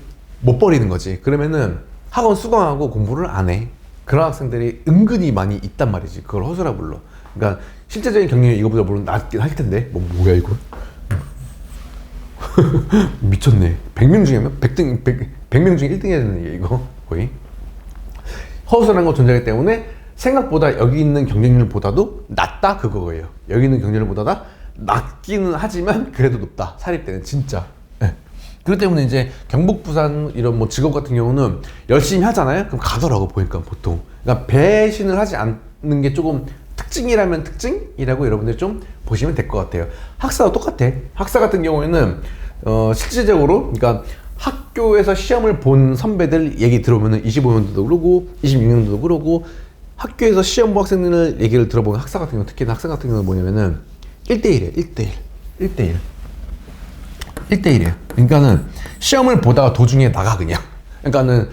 못 버리는 거지. 그러면은 학원 수강하고 공부를 안 해. 그런 학생들이 은근히 많이 있단 말이지. 그걸 허수라 불러. 그러니까 실제적인 경력이 이거보다 물론 낫긴 할 텐데 뭐야 이거? 미쳤네. 100명 중에 100명 중에 1등 해야 되는 얘기 이거 거의. 허수라는 거 존재하기 때문에 생각보다 여기 있는 경쟁률보다도 낮다 그거예요. 여기 있는 경쟁률보다 낮기는 하지만 그래도 높다. 사립대는 진짜. 네. 그렇기 때문에 이제 경북, 부산 이런 뭐 직업 같은 경우는 열심히 하잖아요. 그럼 가더라고 보니까 보통. 그러니까 배신을 하지 않는 게 조금 특징이라면 특징이라고 여러분들 좀 보시면 될 것 같아요. 학사도 똑같아. 학사 같은 경우에는 실질적으로 그러니까 학교에서 시험을 본 선배들 얘기 들어보면 25년도도 그러고 26년도도 그러고 학교에서 시험 본 학생들 얘기를 들어보면 학사 같은 경우 특히 학생 같은 경우는 뭐냐면은 1대1이에요. 1대1이에요. 그러니까는 시험을 보다가 도중에 나가 그냥. 그러니까는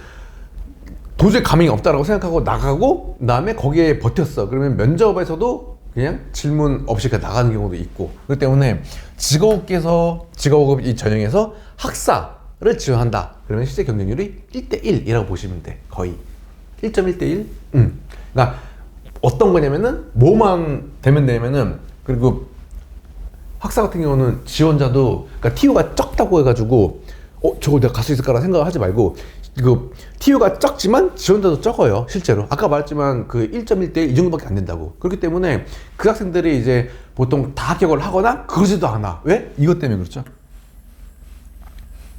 도저히 감이 없다라고 생각하고 나가고 그다음에 거기에 버텼어. 그러면 면접에서도 그냥 질문 없이 그냥 나가는 경우도 있고. 그렇기 때문에 직업급 이 전형에서 학사를 지원한다. 그러면 실제 경쟁률이 1대1이라고 보시면 돼. 거의 1.1대1. 그러니까 어떤 거냐면은 뭐만 되면은 그리고 학사 같은 경우는 지원자도 그러니까 TU가 적다고 해가지고 저거 내가 갈 수 있을까라 생각을 하지 말고 그 TU가 적지만 지원자도 적어요. 실제로 아까 말했지만 그 1.1대1 이 정도밖에 안 된다고. 그렇기 때문에 그 학생들이 이제 보통 다 합격을 하거나 그러지도 않아. 왜? 이것 때문에 그렇죠.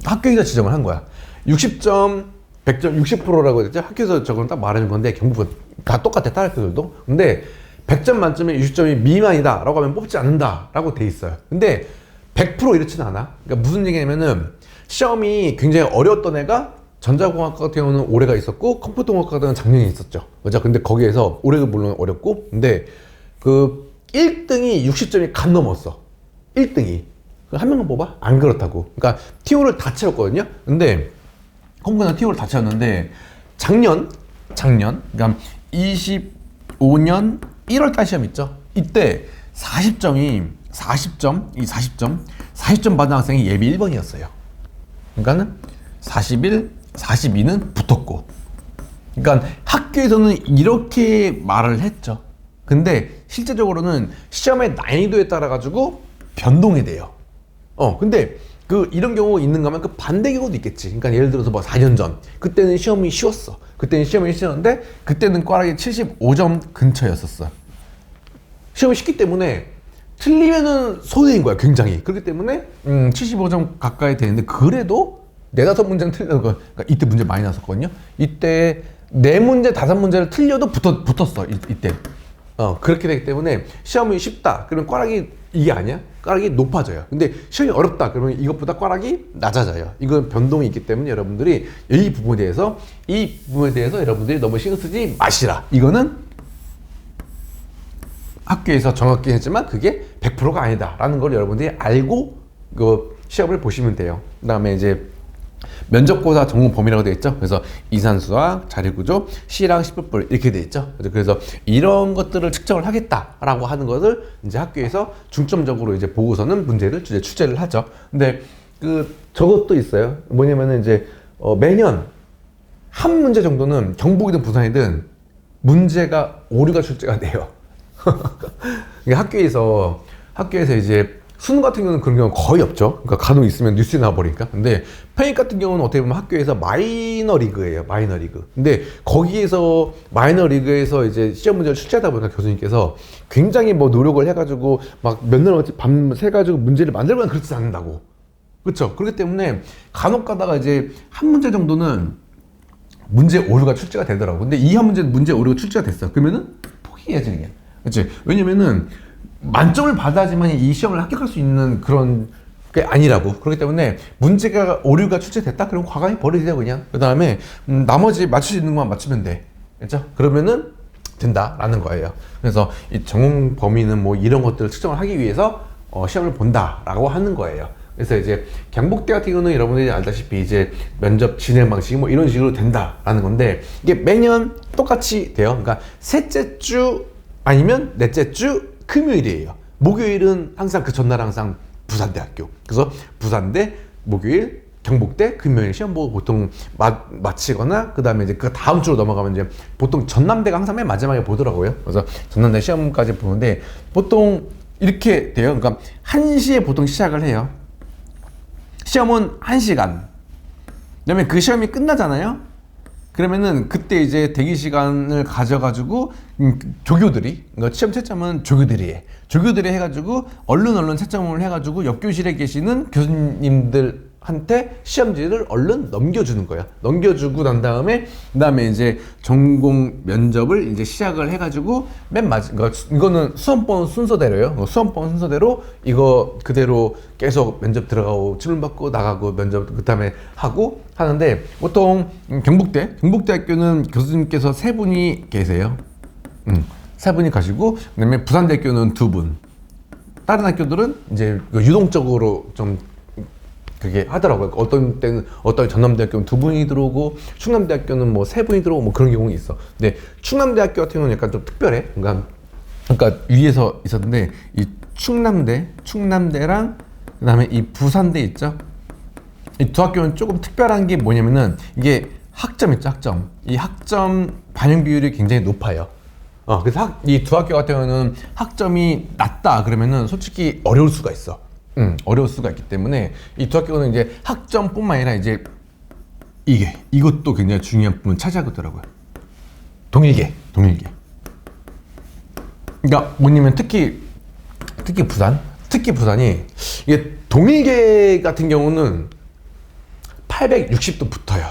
학교에서 지정을 한 거야. 60점 100점 60%라고 했죠. 학교에서 저건 딱 말해준 건데 경북은 다 똑같아. 다른 학교들도. 근데 100점 만점에 60점이 미만이다 라고 하면 뽑지 않는다 라고 돼 있어요. 근데 100% 이렇지는 않아. 그러니까 무슨 얘기냐면은 시험이 굉장히 어려웠던 애가 전자공학 같은 경우는 올해가 있었고 컴퓨터공학 같은 경우는 작년에 있었죠. 그죠? 근데 거기에서 올해도 물론 어렵고 근데 그 1등이 60점이 간 넘었어. 1등이. 한 명만 뽑아? 안 그렇다고. 그러니까 TO를 다 채웠거든요. 근데 컴퓨터는 TO를 다 채웠는데 작년 그러니까 25년 1월달 시험 있죠. 이때 40점 받은 학생이 예비 1번이었어요. 그러니까는 41, 42는 붙었고. 그러니까 학교에서는 이렇게 말을 했죠. 근데 실제적으로는 시험의 난이도에 따라 가지고 변동이 돼요. 근데 이런 경우가 있는가 하면 그 반대 경우도 있겠지. 그러니까 예를 들어서 뭐 4년 전 그때는 시험이 쉬웠어. 그때는 시험이 쉬웠는데 그때는 꽈락이 75점 근처였었어. 시험이 쉽기 때문에 틀리면은 손해인 거야. 굉장히. 그렇기 때문에 75점 가까이 되는데 그래도 4-5문제는 틀려서 그러니까 이때 문제 많이 나왔었거든요. 이때 4문제 5문제를 틀려도 붙었어. 이때. 그렇게 되기 때문에 시험이 쉽다. 그러면 꽈락이 이게 아니야? 꽈락이 높아져요. 근데 시험이 어렵다. 그러면 이것보다 꽈락이 낮아져요. 이건 변동이 있기 때문에 여러분들이 이 부분에 대해서 여러분들이 너무 신경 쓰지 마시라. 이거는 학교에서 정확히 했지만 그게 100%가 아니다. 라는 걸 여러분들이 알고 그 시험을 보시면 돼요. 그 다음에 이제 면접고사 전공 범위라고 되어 있죠. 그래서 이산수학, 자료구조, C랑 C++ 이렇게 되어 있죠. 그래서 이런 것들을 측정을 하겠다라고 하는 것을 이제 학교에서 중점적으로 이제 보고서는 문제를 출제를 하죠. 근데 저것도 있어요. 뭐냐면은 이제 매년 한 문제 정도는 경북이든 부산이든 문제가 오류가 출제가 돼요. 이게 학교에서 이제 수능 같은 경우는 그런 경우는 거의 없죠. 그러니까 간혹 있으면 뉴스에 나와버리니까. 근데 편입 같은 경우는 어떻게 보면 학교에서 마이너 리그예요. 마이너 리그. 근데 거기에서 마이너 리그에서 이제 시험 문제를 출제하다 보니까 교수님께서 굉장히 뭐 노력을 해가지고 막 몇 날 밤 새가지고 문제를 만들거나 그렇지 않는다고. 그렇죠. 그렇기 때문에 간혹 가다가 이제 한 문제 정도는 문제 오류가 출제가 되더라고. 근데 이 한 문제 오류가 출제가 됐어. 그러면은 포기해야지 그냥. 그렇지. 왜냐면은 만점을 받아야지만 이 시험을 합격할 수 있는 그런 게 아니라고. 그렇기 때문에 문제가 오류가 출제됐다? 그럼 과감히 버리세요 그냥. 그 다음에 나머지 맞출 수 있는 것만 맞추면 돼. 그렇죠? 그러면은 된다라는 거예요. 그래서 이 전공 범위는 뭐 이런 것들을 측정을 하기 위해서 시험을 본다라고 하는 거예요. 그래서 이제 경북대 같은 경우는 여러분들이 알다시피 이제 면접 진행 방식이 뭐 이런 식으로 된다라는 건데 이게 매년 똑같이 돼요. 그러니까 셋째 주 아니면 넷째 주 금요일이에요. 목요일은 항상 그 전날 항상 부산대학교. 그래서 부산대 목요일, 경북대 금요일 시험 보고 보통 마치거나 그 다음에 이제 그 다음 주로 넘어가면 이제 보통 전남대가 항상 맨 마지막에 보더라고요. 그래서 전남대 시험까지 보는데 보통 이렇게 돼요. 그러니까 1시에 보통 시작을 해요. 시험은 1시간. 그다음에 그 시험이 끝나잖아요. 그러면은 그때 이제 대기 시간을 가져가지고 조교들이, 그러니까 시험 채점은 조교들이 해. 조교들이 해가지고 얼른 채점을 해가지고 옆 교실에 계시는 교수님들한테 시험지를 얼른 넘겨주는 거야. 넘겨주고 난 다음에 그다음에 이제 전공 면접을 이제 시작을 해가지고 맨 그러니까 이거는 수험번 순서대로요. 수험번 순서대로 이거 그대로 계속 면접 들어가고 질문 받고 나가고 면접 그다음에 하고 하는데 보통 경북대학교는 교수님께서 3분이 계세요. 3분이 가시고 그다음에 부산대학교는 2분. 다른 학교들은 이제 유동적으로 좀 그게 하더라고요. 어떤 때는 전남대학교는 2분이 들어오고 충남대학교는 뭐 3분이 들어오고 뭐 그런 경우가 있어. 근데 충남대학교 같은 경우는 약간 좀 특별해. 그러니까 위에서 있었는데 이 충남대랑 그다음에 이 부산대 있죠. 이 두 학교는 조금 특별한 게 뭐냐면은 이게 학점 있죠, 학점. 이 학점 반영 비율이 굉장히 높아요. 그래서 이 두 학교 같은 경우는 학점이 낮다 그러면은 솔직히 어려울 수가 있어. 어려울 수가 있기 때문에 이 두 학교는 이제 학점뿐만 아니라 이제 이것도 굉장히 중요한 부분 차지하더라고요. 동일계. 그러니까 뭐냐면 특히 부산이 이게 동일계 같은 경우는 860도 붙어요.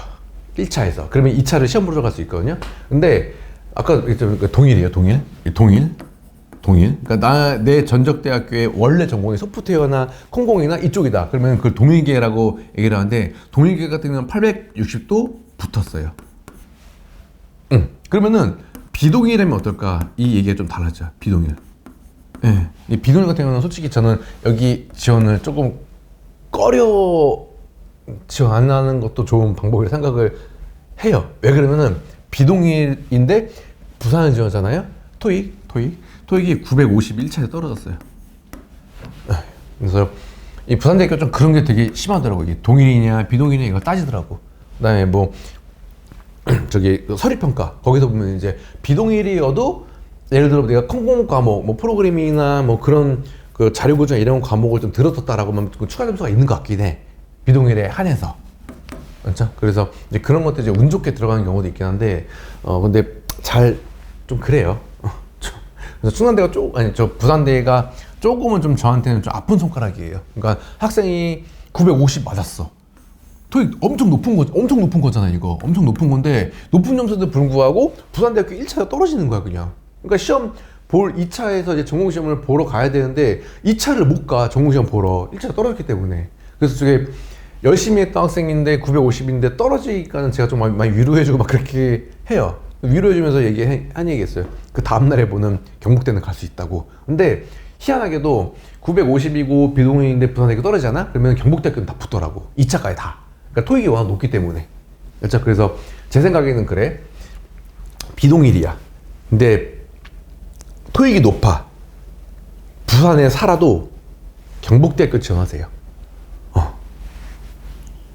1차에서. 그러면 2차를 시험 보러 갈 수 있거든요. 근데 아까 얘기했잖아요. 동일이에요. 동일. 그러니까 내 전적대학교의 원래 전공이 소프트웨어나 컴공이나 이쪽이다. 그러면 그걸 동일계라고 얘기를 하는데 동일계 같은 경우는 860도 붙었어요. 그러면은 비동일이면 어떨까? 이 얘기가 좀 달라져. 비동일. 예. 이 비동일 같은 경우는 솔직히 저는 여기 지원을 조금 꺼려 지원 안 하는 것도 좋은 방법이라 생각을 해요. 왜 그러면은 비동일인데 부산을 지원하잖아요. 토익이 951차에 떨어졌어요. 그래서 이 부산대학교 좀 그런 게 되게 심하더라고요. 이게 동일이냐 비동일이냐 이거 따지더라고. 그다음에 뭐 저기 서류평가 거기서 보면 이제 비동일이어도 예를 들어 내가 컴공 과목 뭐 프로그래밍이나 뭐 그런 그 자료 구조 이런 과목을 좀 들었었다라고 하면 추가 점수가 있는 것 같긴 해. 비동일에 한해서. 그렇죠? 그래서 이제 그런 것들 이제 운 좋게 들어가는 경우도 있긴 한데 근데 잘 좀 그래요. 그래서 충남대가 부산대가 조금은 좀 저한테는 좀 아픈 손가락이에요. 그러니까 학생이 950 맞았어. 토익 엄청 높은 거잖아요, 이거. 엄청 높은 건데, 높은 점수도 불구하고 부산대학교 1차가 떨어지는 거야, 그냥. 그러니까 시험 볼 2차에서 이제 전공시험을 보러 가야 되는데, 2차를 못 가, 전공시험 보러. 1차가 떨어졌기 때문에. 그래서 저게 열심히 했던 학생인데 950인데 떨어지니까는 제가 좀 많이 위로해주고 막 그렇게 해요. 위로해주면서 한 얘기했어요. 그 다음날에 보는 경북대는 갈 수 있다고. 근데 희한하게도 950이고 비동일인데 부산대학교 떨어지잖아? 그러면 경북대학교는 다 붙더라고. 2차까지 다. 그러니까 토익이 워낙 높기 때문에. 그렇죠? 그래서 제 생각에는 그래. 비동일이야. 근데 토익이 높아. 부산에 살아도 경북대학교 지원하세요.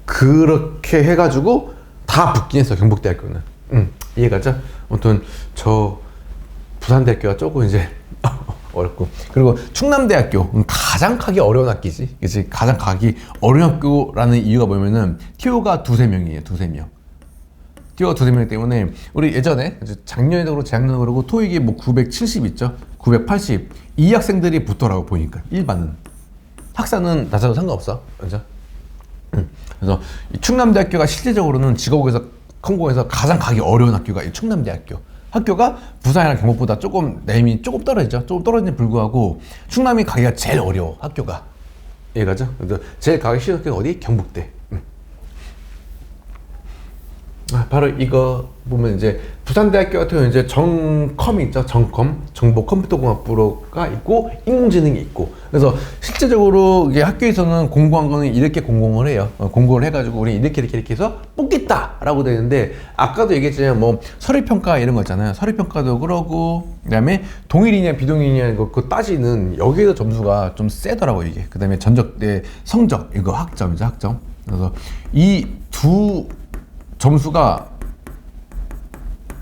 그렇게 해가지고 다 붙긴 했어, 경북대학교는. 이해가죠? 아무튼 부산대학교가 조금 이제 어렵고, 그리고 충남대학교 가장 가기 어려운 학기지, 그치? 가장 가기 어려운 학교라는 이유가 뭐냐면은 TO가 두세 명이에요. 두세 명. TO가 두세 명 때문에 우리 예전에 작년에도 그렇고 재작년에도 그렇고 토익이 뭐 970 있죠, 980 이 학생들이 붙더라고. 보니까 일반은 학사는 낮아도 상관없어, 그죠? 그래서 이 충남대학교가 실제적으로는 직업에서 컨고에서 가장 가기 어려운 학교가 이 충남대학교. 학교가 부산이랑 경북보다 조금 내림이 조금 떨어지죠. 조금 떨어지는 불구하고 충남이 가기가 제일 어려워, 학교가. 이해가죠? 그래서 제일 가기 쉬운 학교가 어디? 경북대. 바로 이거 보면 이제 부산대학교 같은 경우는 이제 정컴이 있죠. 정컴, 정보컴퓨터공학부가 있고 인공지능이 있고. 그래서 실제적으로 이게 학교에서는 공부한 거는 이렇게 공공을 해요. 공고를 해가지고 우리 이렇게 해서 뽑겠다라고 되는데, 아까도 얘기했지만 뭐 서류평가 이런 거 있잖아요. 서류평가도 그러고, 그다음에 동일이냐 비동일이냐 그거 따지는 여기에서 점수가 좀 세더라고 이게. 그다음에 전적대 성적 이거 학점이죠, 학점. 그래서 이 두 점수가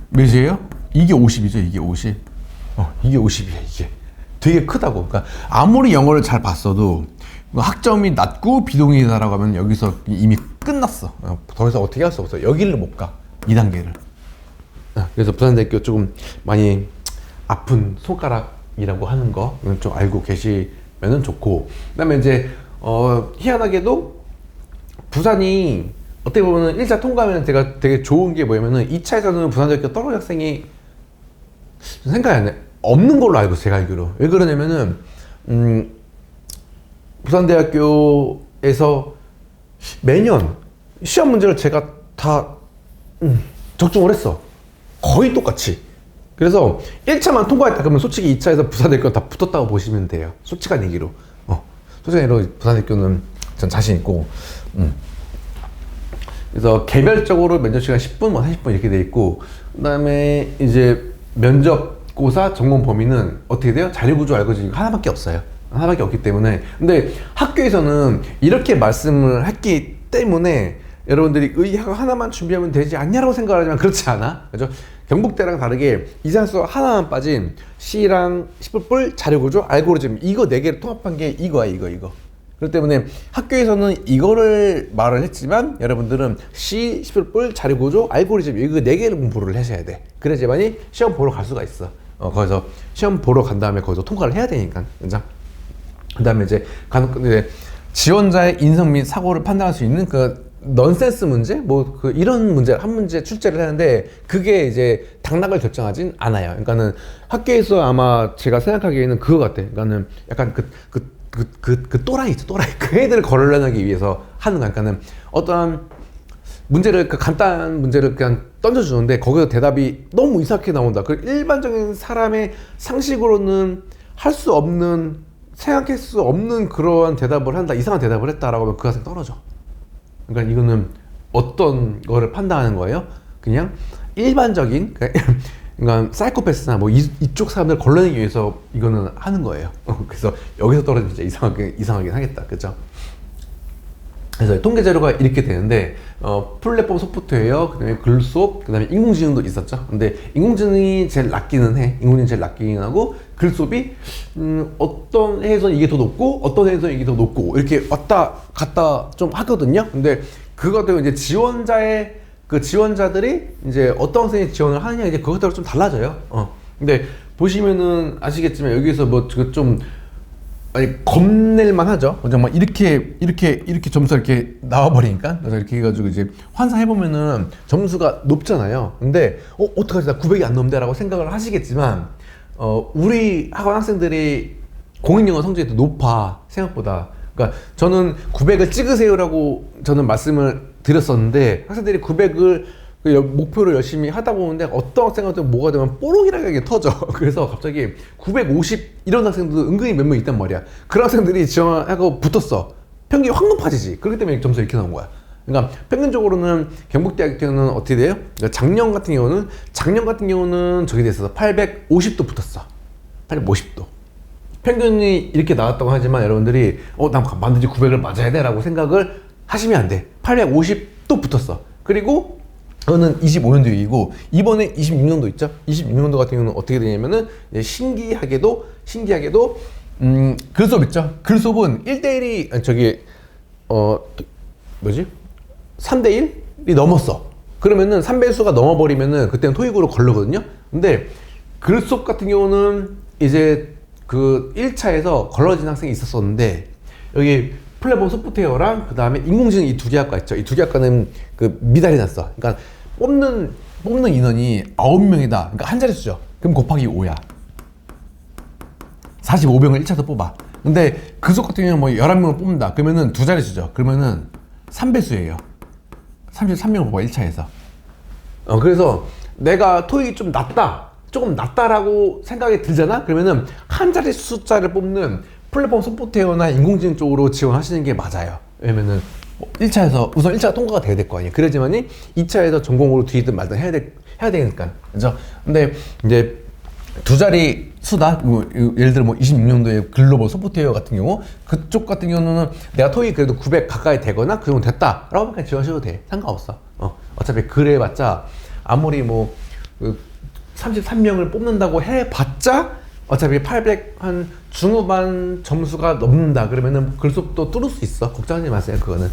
몇이에요? 이게 50이죠, 이게 50. 이게 50이야, 이게. 되게 크다고. 그러니까 아무리 영어를 잘 봤어도 학점이 낮고 비동의다라고 하면 여기서 이미 끝났어. 더 이상 어떻게 할 수 없어. 여기를 못 가, 2단계를. 그래서 부산대학교 조금 많이 아픈 손가락이라고 하는 거 좀 알고 계시면 좋고, 그 다음에 이제 희한하게도 부산이 어떻게 보면은 1차 통과하면 제가 되게 좋은 게 뭐냐면은 2차에서는 부산대학교 떨어진 학생이 생각이 안 나, 없는 걸로 알고 있어요, 제가 알기로. 왜 그러냐면은 부산대학교에서 매년 시험 문제를 제가 다 적중을 했어, 거의 똑같이. 그래서 1차만 통과했다 그러면 솔직히 2차에서 부산대학교 다 붙었다고 보시면 돼요, 솔직한 얘기로. 솔직한 얘기로 부산대학교는 전 자신 있고. 그래서 개별적으로 면접 시간 10분, 뭐 40분 이렇게 돼 있고, 그 다음에 이제 면접고사 전공 범위는 어떻게 돼요? 자료구조 알고리즘 하나밖에 없어요. 하나밖에 없기 때문에. 근데 학교에서는 이렇게 말씀을 했기 때문에 여러분들이 의학 하나만 준비하면 되지 않냐라고 생각하지만 그렇지 않아. 그죠? 경북대랑 다르게 이산수 하나만 빠진 C랑 10뿔 자료구조 알고리즘 이거 4개를 통합한 게 이거야, 이거. 그렇기 때문에 학교에서는 이거를 말을 했지만 여러분들은 C, 10뿔, 자료구조, 알고리즘 이거 4개를 공부를 하셔야 돼. 그래야지만이 시험 보러 갈 수가 있어. 거기서 시험 보러 간 다음에 거기서 통과를 해야 되니까. 그죠? 그 다음에 이제 지원자의 인성 및 사고를 판단할 수 있는 그 넌센스 문제? 뭐 그 이런 문제 한 문제 출제를 하는데 그게 이제 당락을 결정하진 않아요. 그러니까는 학교에서 아마 제가 생각하기에는 그거 같아. 그러니까는 약간 그 또라이 있죠, 또라이. 그 애들을 걸러내기 위해서 하는 거야. 그러니까는 어떠한 문제를, 그 간단한 문제를 그냥 던져주는데 거기서 대답이 너무 이상하게 나온다. 그 일반적인 사람의 상식으로는 할 수 없는, 생각할 수 없는 그러한 대답을 한다, 이상한 대답을 했다라고 하면 그 학생 떨어져. 그러니까 이거는 어떤 거를 판단하는 거예요? 그냥 일반적인, 그러니까 사이코패스나 뭐 이쪽 사람들 걸러내기 위해서 이거는 하는 거예요. 그래서 여기서 떨어지면 진짜 이상하긴 하겠다, 그죠? 그래서 통계 자료가 이렇게 되는데 플랫폼 소프트웨어, 그다음에 글 수업, 그다음에 인공지능도 있었죠. 근데 인공지능이 제일 낫기는 해. 인공지능이 제일 낫기는 하고, 글 수업이 어떤 해에서는 이게 더 높고 어떤 해에서는 이게 더 높고 이렇게 왔다 갔다 좀 하거든요. 근데 그것도 이제 지원자들이 이제 어떤 학생이 지원을 하느냐, 이제 그것 따라 좀 달라져요. 근데 보시면은 아시겠지만 여기서 뭐 좀 아니 겁낼만 하죠. 정말 이렇게 점수가 이렇게 나와버리니까. 그래서 이렇게 해가지고 이제 환산해보면은 점수가 높잖아요. 근데 어떡하지, 나 900이 안 넘는데 라고 생각을 하시겠지만 우리 학원 학생들이 공인영어 성적이 더 높아, 생각보다. 그러니까 저는 900을 찍으세요라고 저는 말씀을 드렸었는데, 학생들이 900을 목표를 열심히 하다 보는데 어떤 학생한테 뭐가 되면 뽀록이라게 터져. 그래서 갑자기 950 이런 학생들도 은근히 몇 명 있단 말이야. 그런 학생들이 지원하고 붙었어. 평균이 확 높아지지. 그렇기 때문에 점수가 이렇게 나온 거야. 그러니까 평균적으로는 경북대학교는 어떻게 돼요? 그러니까 작년 같은 경우는 저기 됐어. 850도 붙었어. 850도. 평균이 이렇게 나왔다고 하지만 여러분들이 난 반드시 900을 맞아야 돼 라고 생각을 하시면 안 돼. 850도 붙었어. 그리고 저는 25년도 얘기고 이번에 26년도 있죠. 26년도 같은 경우는 어떻게 되냐면은 신기하게도 글수업 있죠. 글수업은 1대1이 저기 뭐지? 3대1이 넘었어. 그러면은 3배수가 넘어버리면은 그때는 토익으로 걸르거든요. 근데 글수업 같은 경우는 이제 그 1차에서 걸러진 학생이 있었었는데 여기 플랫폼 소프트웨어랑 그 다음에 인공지능 이 두 개 학과 있죠. 이 두 개 학과는 그 미달이 났어. 그러니까 뽑는 인원이 9명이다. 그러니까 한 자릿수죠. 그럼 곱하기 5야. 45명을 1차에서 뽑아. 근데 그 수업 같은 경우는 뭐 11명을 뽑는다. 그러면은 두 자릿수죠. 그러면은 3배수예요. 33명을 뽑아 1차에서. 그래서 내가 토익이 좀 낮다. 조금 낮다라고 생각이 들잖아? 그러면은 한 자리 숫자를 뽑는 플랫폼 소프트웨어나 인공지능 쪽으로 지원하시는 게 맞아요. 왜냐면은 1차에서 우선 1차가 통과가 돼야 될 거 아니에요. 그래야지만이 2차에서 전공으로 뒤든 말든 해야 되니까. 그죠? 근데 이제 두 자리 수다. 예를 들어 뭐 26년도에 글로벌 소프트웨어 같은 경우 그쪽 같은 경우는 내가 토익 그래도 900 가까이 되거나 그 정도 됐다라고 하면 지원하셔도 돼. 상관없어. 어차피 그래봤자 아무리 뭐 33명을 뽑는다고 해봤자 어차피 800 한 중후반 점수가 넘는다 그러면은 글수업도 뚫을 수 있어. 걱정하지 마세요. 그거는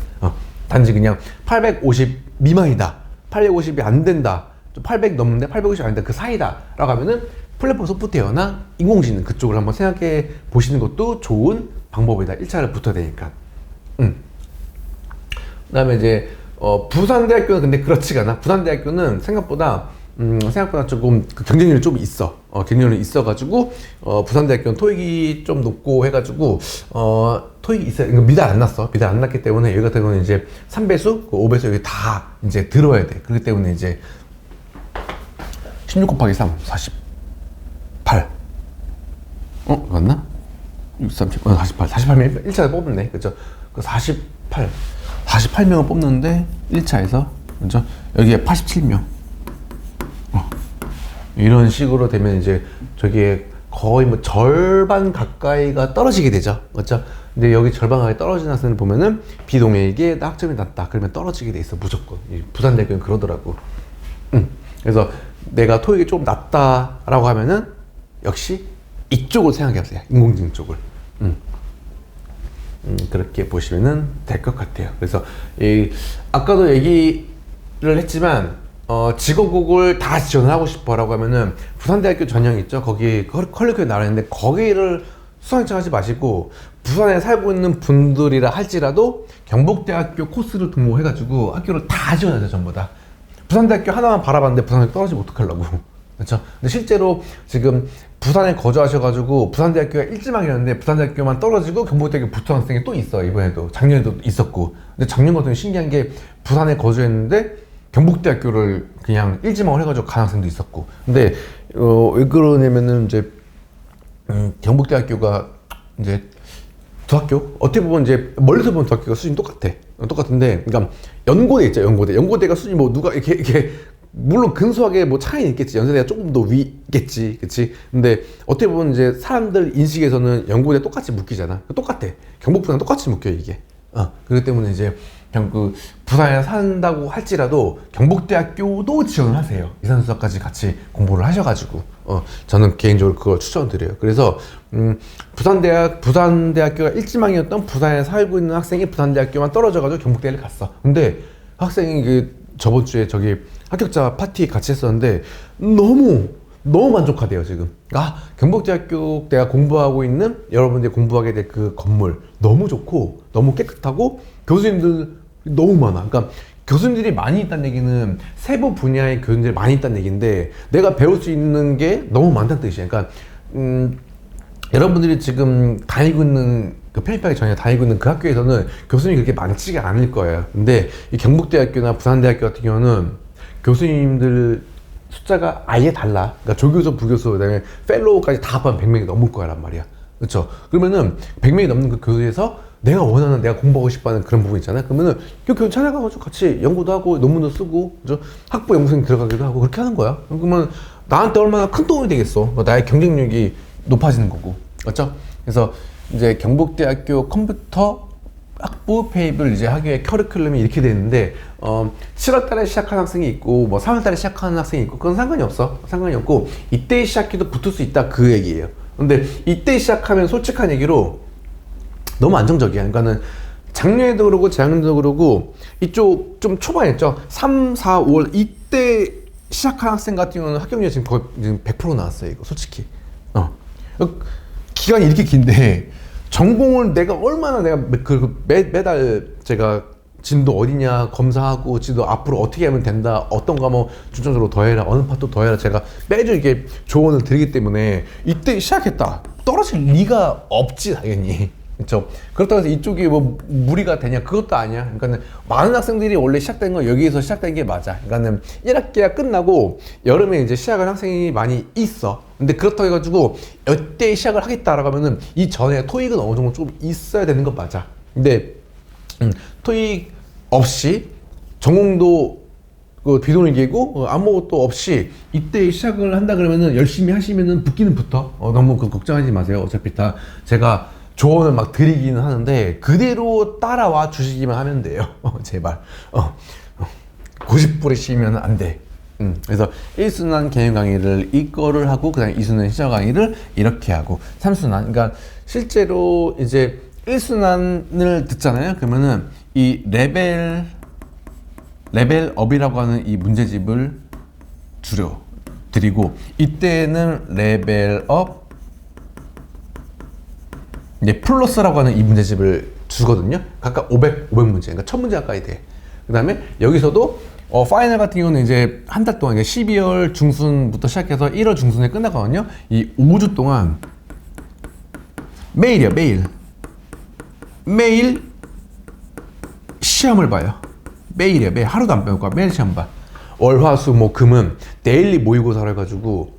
단지 그냥 850 미만이다, 850이 안 된다, 800 넘는데 850이 안 된다, 그 사이다 라고 하면은 플랫폼 소프트웨어나 인공지능 그쪽을 한번 생각해 보시는 것도 좋은 방법이다. 1차를 붙어야 되니까. 그 다음에 이제 부산대학교는 근데 그렇지가 않아. 부산대학교는 생각보다 조금 그 경쟁률이 좀 있어. 경쟁률이 있어가지고 부산대학교는 토익이 좀 높고 해가지고 토익이 있어요. 미달 안 났어. 미달 안 났기 때문에 여기 같은 경우는 이제 3배수, 5배수 여기 다 이제 들어야 돼. 그렇기 때문에 이제 16 곱하기 3, 48. 맞나? 30, 48. 48명 1차에 뽑았네. 그죠? 그 48명을 뽑는데 1차에서 그죠? 여기에 87명. 이런 식으로 되면 이제 저기에 거의 뭐 절반 가까이가 떨어지게 되죠. 맞죠? 근데 여기 절반 가까이 떨어진 학생을 보면은 비동에게 학점이 낮다. 그러면 떨어지게 돼 있어. 무조건. 부산대학교는 그러더라고. 그래서 내가 토익이 조금 낮다라고 하면은 역시 이쪽을 생각해 보세요. 인공지능 쪽을. 그렇게 보시면은 될 것 같아요. 그래서 아까도 얘기를 했지만 직업국을 다 지원을 하고 싶어 라고 하면은 부산대학교 전형 있죠. 거기 컬리큐에 나왔는데 거기를 수강신청하지 마시고 부산에 살고 있는 분들이라 할지라도 경북대학교 코스를 등록해가지고 학교를 다 지원하죠. 전부 다. 부산대학교 하나만 바라봤는데 부산에 떨어지면 어떡하려고. 그렇죠? 근데 실제로 지금 부산에 거주하셔가지고 부산대학교가 1지망이었는데 부산대학교만 떨어지고 경북대학교 붙은 학생이 또 있어. 이번에도 작년에도 있었고. 근데 작년 같은 경우 신기한 게 부산에 거주했는데 경북대학교를 그냥 1지망을 해가지고 간 학생도 있었고. 근데 왜 그러냐면은 이제 경북대학교가 이제 두 학교 어떻게 보면 이제 멀리서 보면 두 학교가 수준이 똑같은데 그러니까 연고대 있죠. 연고대가 수준이 뭐 누가 이렇게 물론 근소하게 뭐 차이는 있겠지. 연세대가 조금 더 위겠지, 그치? 근데 어떻게 보면 이제 사람들 인식에서는 연고대 똑같이 묶이잖아. 똑같아. 경북부랑 똑같이 묶여 이게. 그렇기 때문에 이제 그냥 그 부산에 산다고 할지라도 경북대학교도 지원을 하세요. 이산수학까지 같이 공부를 하셔가지고 저는 개인적으로 그걸 추천드려요. 그래서 부산대학교가 1지망이었던 부산에 살고 있는 학생이 부산대학교만 떨어져가지고 경북대를 갔어. 근데 학생이 저번 주에 저기 합격자 파티 같이 했었는데 너무 만족하대요 지금. 경북대학교 내가 공부하고 있는 여러분들이 공부하게 될 그 건물 너무 좋고 너무 깨끗하고 교수님들 너무 많아. 그러니까 교수님들이 많이 있다는 얘기는 세부 분야의 교수님들이 많이 있다는 얘기인데 내가 배울 수 있는 게 너무 많다는 뜻이야. 그러니까 여러분들이 지금 다니고 있는 편입하기 전에 다니고 있는 그 학교에서는 교수님이 그렇게 많지가 않을 거예요. 근데 이 경북대학교나 부산대학교 같은 경우는 교수님들 숫자가 아예 달라. 그러니까 조교수, 부교수, 그다음에 펠로우까지 다 합하면 100명이 넘을 거란 말이야. 그렇죠? 그러면은 100명이 넘는 그 교수에서 내가 공부하고 싶어하는 그런 부분 있잖아요. 그러면은 그 교수 찾아가가지고 같이 연구도 하고 논문도 쓰고, 그죠? 학부 연구생 들어가기도 하고 그렇게 하는 거야. 그러면 나한테 얼마나 큰 도움이 되겠어. 나의 경쟁력이 높아지는 거고, 그렇죠? 그래서 이제 경북대학교 컴퓨터 학부 페이블 이제 하기 위해 커리큘럼이 이렇게 돼 있는데 7월 달에 시작한 학생이 있고 뭐 3월 달에 시작하는 학생이 있고 그건 상관이 없어. 상관이 없고 이때 시작해도 붙을 수 있다 그 얘기예요. 근데 이때 시작하면 솔직한 얘기로 너무 안정적이야. 그러니까는 작년에도 그러고 재작년에도 그러고 이쪽 좀 초반이었죠. 3, 4, 5월 이때 시작한 학생 같은 경우는 합격률이 지금 거의 지금 100% 나왔어요. 이거 솔직히. 기간이 이렇게 긴데 전공을 내가 얼마나 내가 매달 제가 진도 어디냐 검사하고 진도 앞으로 어떻게 하면 된다, 어떤 과목 중점적으로 더해라, 어느 파트 더해라, 제가 매주 이렇게 조언을 드리기 때문에 이때 시작했다 떨어질 리가 없지 당연히. 그렇죠. 그렇다고 해서 이쪽이 뭐 무리가 되냐 그것도 아니야. 그러니까는 많은 학생들이 원래 시작된 건 여기에서 시작된 게 맞아. 그러니까는 1학기가 끝나고 여름에 이제 시작한 학생이 많이 있어. 근데 그렇다고 해가지고 이때 시작을 하겠다라고 하면은 이 전에 토익은 어느 정도 좀 있어야 되는 건 맞아. 근데 토익 없이 전공도 그 비동일기고 아무것도 없이 이때 시작을 한다 그러면은 열심히 하시면은 붙기는 붙어. 너무 걱정하지 마세요. 어차피 다 제가 조언을 막 드리기는 하는데 그대로 따라와 주시기만 하면 돼요. 제발. 고집 부리시면 안 돼. 그래서 1순환 개념 강의를 이거를 하고 그 다음에 2순환 시작 강의를 이렇게 하고 3순환, 그러니까 실제로 이제 1순환을 듣잖아요. 그러면은 이 레벨업이라고 하는 이 문제집을 줄여 드리고 이때는 레벨업 이제 플러스라고 하는 이 문제집을 주거든요. 각각 500문제, 그러니까 1000문제 가까이 돼. 그 다음에 여기서도 파이널 같은 경우는 이제 한 달 동안, 12월 중순부터 시작해서 1월 중순에 끝나거든요. 이 5주 동안 매일이야, 매일 시험을 봐요. 매일이야, 매일. 하루도 안 빼고 매일 시험 봐. 월, 화, 수, 목, 금은 데일리 모의고사를 해가지고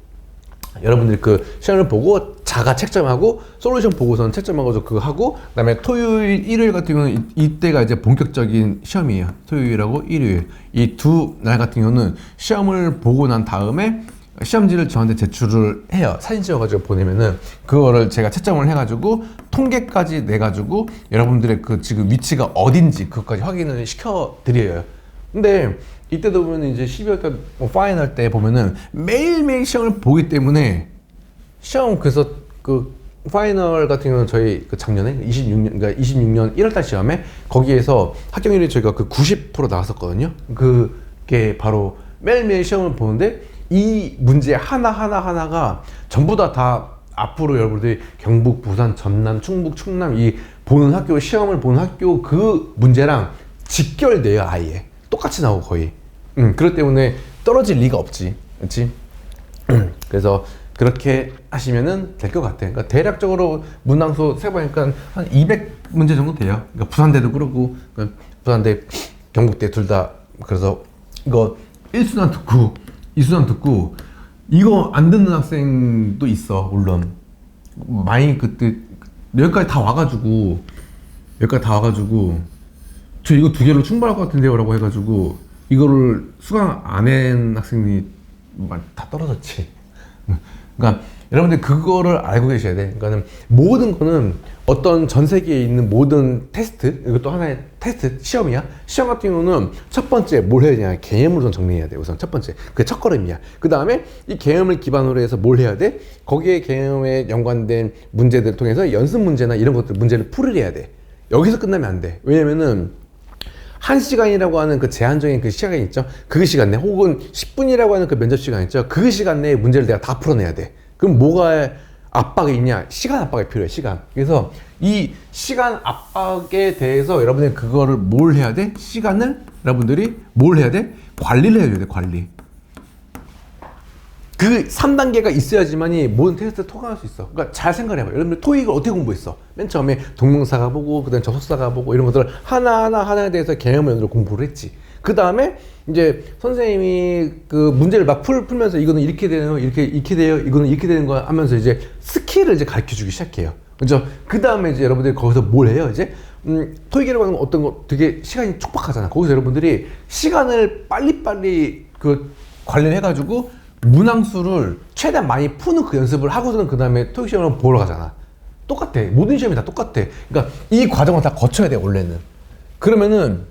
여러분들이 그 시험을 보고 자가 책점하고 솔루션 보고서는 책점하고 그거 하고 그다음에 토요일, 일요일 같은 경우는 이때가 이제 본격적인 시험이에요. 토요일하고 일요일 이 두 날 같은 경우는 시험을 보고 난 다음에 시험지를 저한테 제출을 해요. 사진 찍어가지고 보내면은 그거를 제가 채점을 해가지고 통계까지 내가지고 여러분들의 그 지금 위치가 어딘지 그것까지 확인을 시켜드려요. 근데 이때도 보면 이제 12월 달 파이널 때 보면은 매일매일 시험을 보기 때문에 시험, 그래서 그 파이널 같은 경우는 저희 그 작년에 26년 1월 달 시험에 거기에서 합격률이 저희가 그 90% 나왔었거든요. 그게 바로 매일매일 시험을 보는데 이 문제 하나가 전부 다 앞으로 여러분들이 경북, 부산, 전남, 충북, 충남 이 보는 학교, 시험을 보는 학교 그 문제랑 직결돼요. 아예 똑같이 나오고 거의. 그렇기 때문에 떨어질 리가 없지. 그렇지? 그래서 그렇게 하시면은 될 것 같아. 그러니까 대략적으로 문항수 세보니까 한 200문제 정도 돼요. 그러니까 부산대도 그렇고, 부산대, 경북대 둘 다. 그래서 이거 1순환 듣고, 2순환 듣고, 이거 안 듣는 학생도 있어, 물론. 많이 그때, 여기까지 다 와가지고, 저 이거 2개로 충분할 것 같은데요? 라고 해가지고, 이거를 수강 안 한 학생이 다 떨어졌지. 그러니까 여러분들 그거를 알고 계셔야 돼. 그러니까 모든 거는 어떤 전 세계에 있는 모든 테스트, 이것도 하나의 테스트, 시험이야. 시험 같은 경우는 첫 번째 뭘 해야 되냐, 개념을 우선 정리해야 돼. 우선 첫 번째, 그게 첫 걸음이야. 그 다음에 이 개념을 기반으로 해서 뭘 해야 돼? 거기에 개념에 연관된 문제들을 통해서 연습 문제나 이런 것들 문제를 풀이해야 돼. 여기서 끝나면 안 돼. 왜냐면은 1시간이라고 하는 그 제한적인 그 시간이 있죠. 그 시간 내, 혹은 10분이라고 하는 그 면접 시간 있죠. 그 시간 내에 문제를 내가 다 풀어내야 돼. 그럼 뭐가 압박이 있냐? 시간 압박이 필요해, 시간. 그래서 이 시간 압박에 대해서 여러분들이 그거를 뭘 해야 돼? 시간을 여러분들이 뭘 해야 돼? 관리를 해야 돼, 관리. 그 3단계가 있어야지만이 모든 테스트를 통과할 수 있어. 그러니까 잘 생각을 해봐요. 여러분들 토익을 어떻게 공부했어? 맨 처음에 동명사가 보고, 그 다음에 접속사가 보고, 이런 것들을 하나하나에 대해서 개념을 공부를 했지. 그 다음에 이제 선생님이 그 문제를 막 풀면서 이거는 이렇게 되네요, 이렇게 돼요, 이거는 이렇게 되는 거야 하면서 이제 스킬을 이제 가르쳐 주기 시작해요. 그죠? 그 다음에 이제 여러분들이 거기서 뭘 해요? 이제 토익이라고 하는 어떤 거 되게 시간이 촉박하잖아. 거기서 여러분들이 시간을 빨리빨리 그 관리를 해가지고 문항수를 최대한 많이 푸는 그 연습을 하고서는 그 다음에 토익 시험을 보러 가잖아. 똑같아. 모든 시험이 다 똑같아. 그러니까 이 과정을 다 거쳐야 돼, 원래는. 그러면은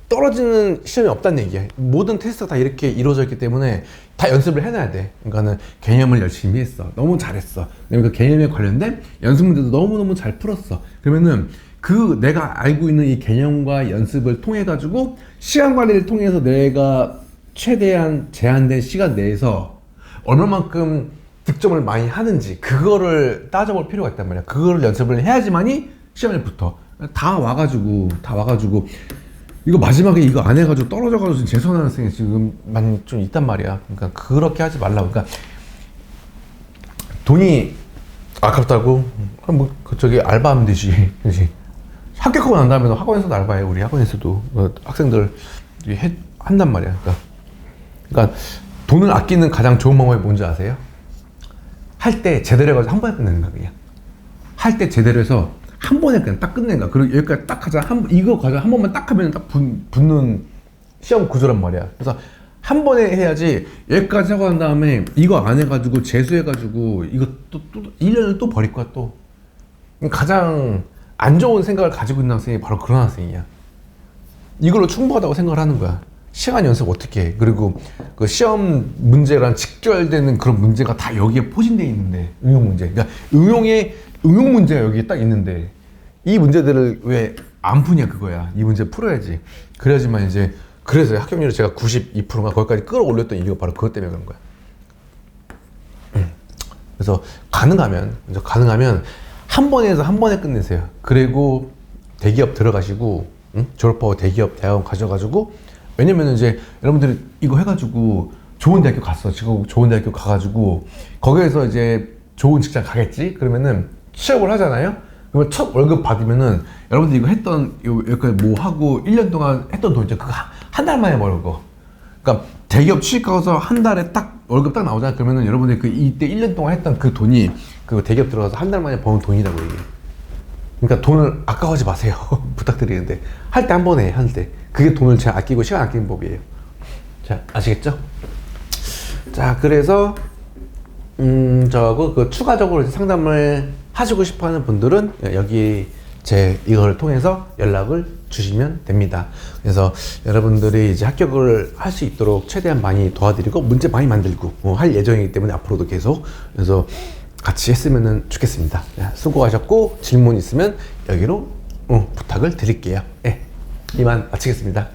떨어지는 시험이 없다는 얘기야. 모든 테스트가 다 이렇게 이루어져 있기 때문에 다 연습을 해놔야 돼. 그러니까는 개념을 열심히 했어. 너무 잘했어. 그다음에 그 개념에 관련된 연습 문제도 너무너무 잘 풀었어. 그러면은 그 내가 알고 있는 이 개념과 연습을 통해 가지고 시간 관리를 통해서 내가 최대한 제한된 시간 내에서 얼마만큼 득점을 많이 하는지 그거를 따져볼 필요가 있단 말이야. 그거를 연습을 해야지만이 시험에 붙어. 다 와가지고 이거 마지막에 이거 안 해가지고 떨어져가지고 재수하는 학생이 지금 많이 좀 있단 말이야. 그러니까 그렇게 하지 말라고. 그러니까 돈이 아깝다고 뭐 저기 알바하면 되지. 그렇지. 합격하고 난 다음에도 학원에서도 알바해. 우리 학원에서도 학생들 한단 말이야. 그러니까 돈을 아끼는 가장 좋은 방법이 뭔지 아세요? 할 때 제대로 해가지고 한 번에 끝내는 거야. 그냥 할 때 제대로 해서 한 번에 그냥 딱 끝내는 거야. 그리고 여기까지 딱 하자. 이거 과정 한 번만 딱 하면 딱 붙는 시험 구조란 말이야. 그래서 한 번에 해야지 여기까지 하고 난 다음에 이거 안 해가지고 재수해가지고 이거 또 1년을 또 버릴 거야 또. 가장 안 좋은 생각을 가지고 있는 학생이 바로 그런 학생이야. 이걸로 충분하다고 생각을 하는 거야. 시간 연습 어떻게 해. 그리고 그 시험 문제랑 직결되는 그런 문제가 다 여기에 포진되어 있는데, 응용 문제. 그러니까 응용 문제가 여기에 딱 있는데 이 문제들을 왜 안 푸냐 그거야. 이 문제 풀어야지. 그래야지만 이제 그래서 합격률을 제가 92%가 거기까지 끌어올렸던 이유가 바로 그것 때문에 그런 거야. 그래서 가능하면 한 번에 해서 한 번에 끝내세요. 그리고 대기업 들어가시고 졸업하고 대기업 대학원 가셔가지고, 왜냐면 이제 여러분들이 이거 해가지고 좋은 대학교 갔어. 지금 좋은 대학교 가가지고 거기에서 이제 좋은 직장 가겠지? 그러면은 취업을 하잖아요? 그러면 첫 월급 받으면은 여러분들이 이거 했던, 여기까지 뭐 하고 1년 동안 했던 돈 있죠? 그거 한 달 만에 버는 거. 그러니까 대기업 취직 가서 한 달에 딱 월급 딱 나오잖아. 그러면은 여러분들이 그 이때 1년 동안 했던 그 돈이 그 대기업 들어가서 한 달 만에 버는 돈이라고 얘기해. 그러니까 돈을 아까워하지 마세요. 부탁드리는데. 할 때 한 번에 할 때. 그게 돈을 제가 아끼고 시간 아끼는 법이에요. 자, 아시겠죠? 자, 그래서 저하고 그 추가적으로 상담을 하시고 싶어 하는 분들은 여기 이걸 통해서 연락을 주시면 됩니다. 그래서 여러분들이 이제 합격을 할 수 있도록 최대한 많이 도와드리고 문제 많이 만들고 할 예정이기 때문에 앞으로도 계속, 그래서 같이 했으면 좋겠습니다. 수고하셨고 질문 있으면 여기로 부탁을 드릴게요. 네, 이만 마치겠습니다.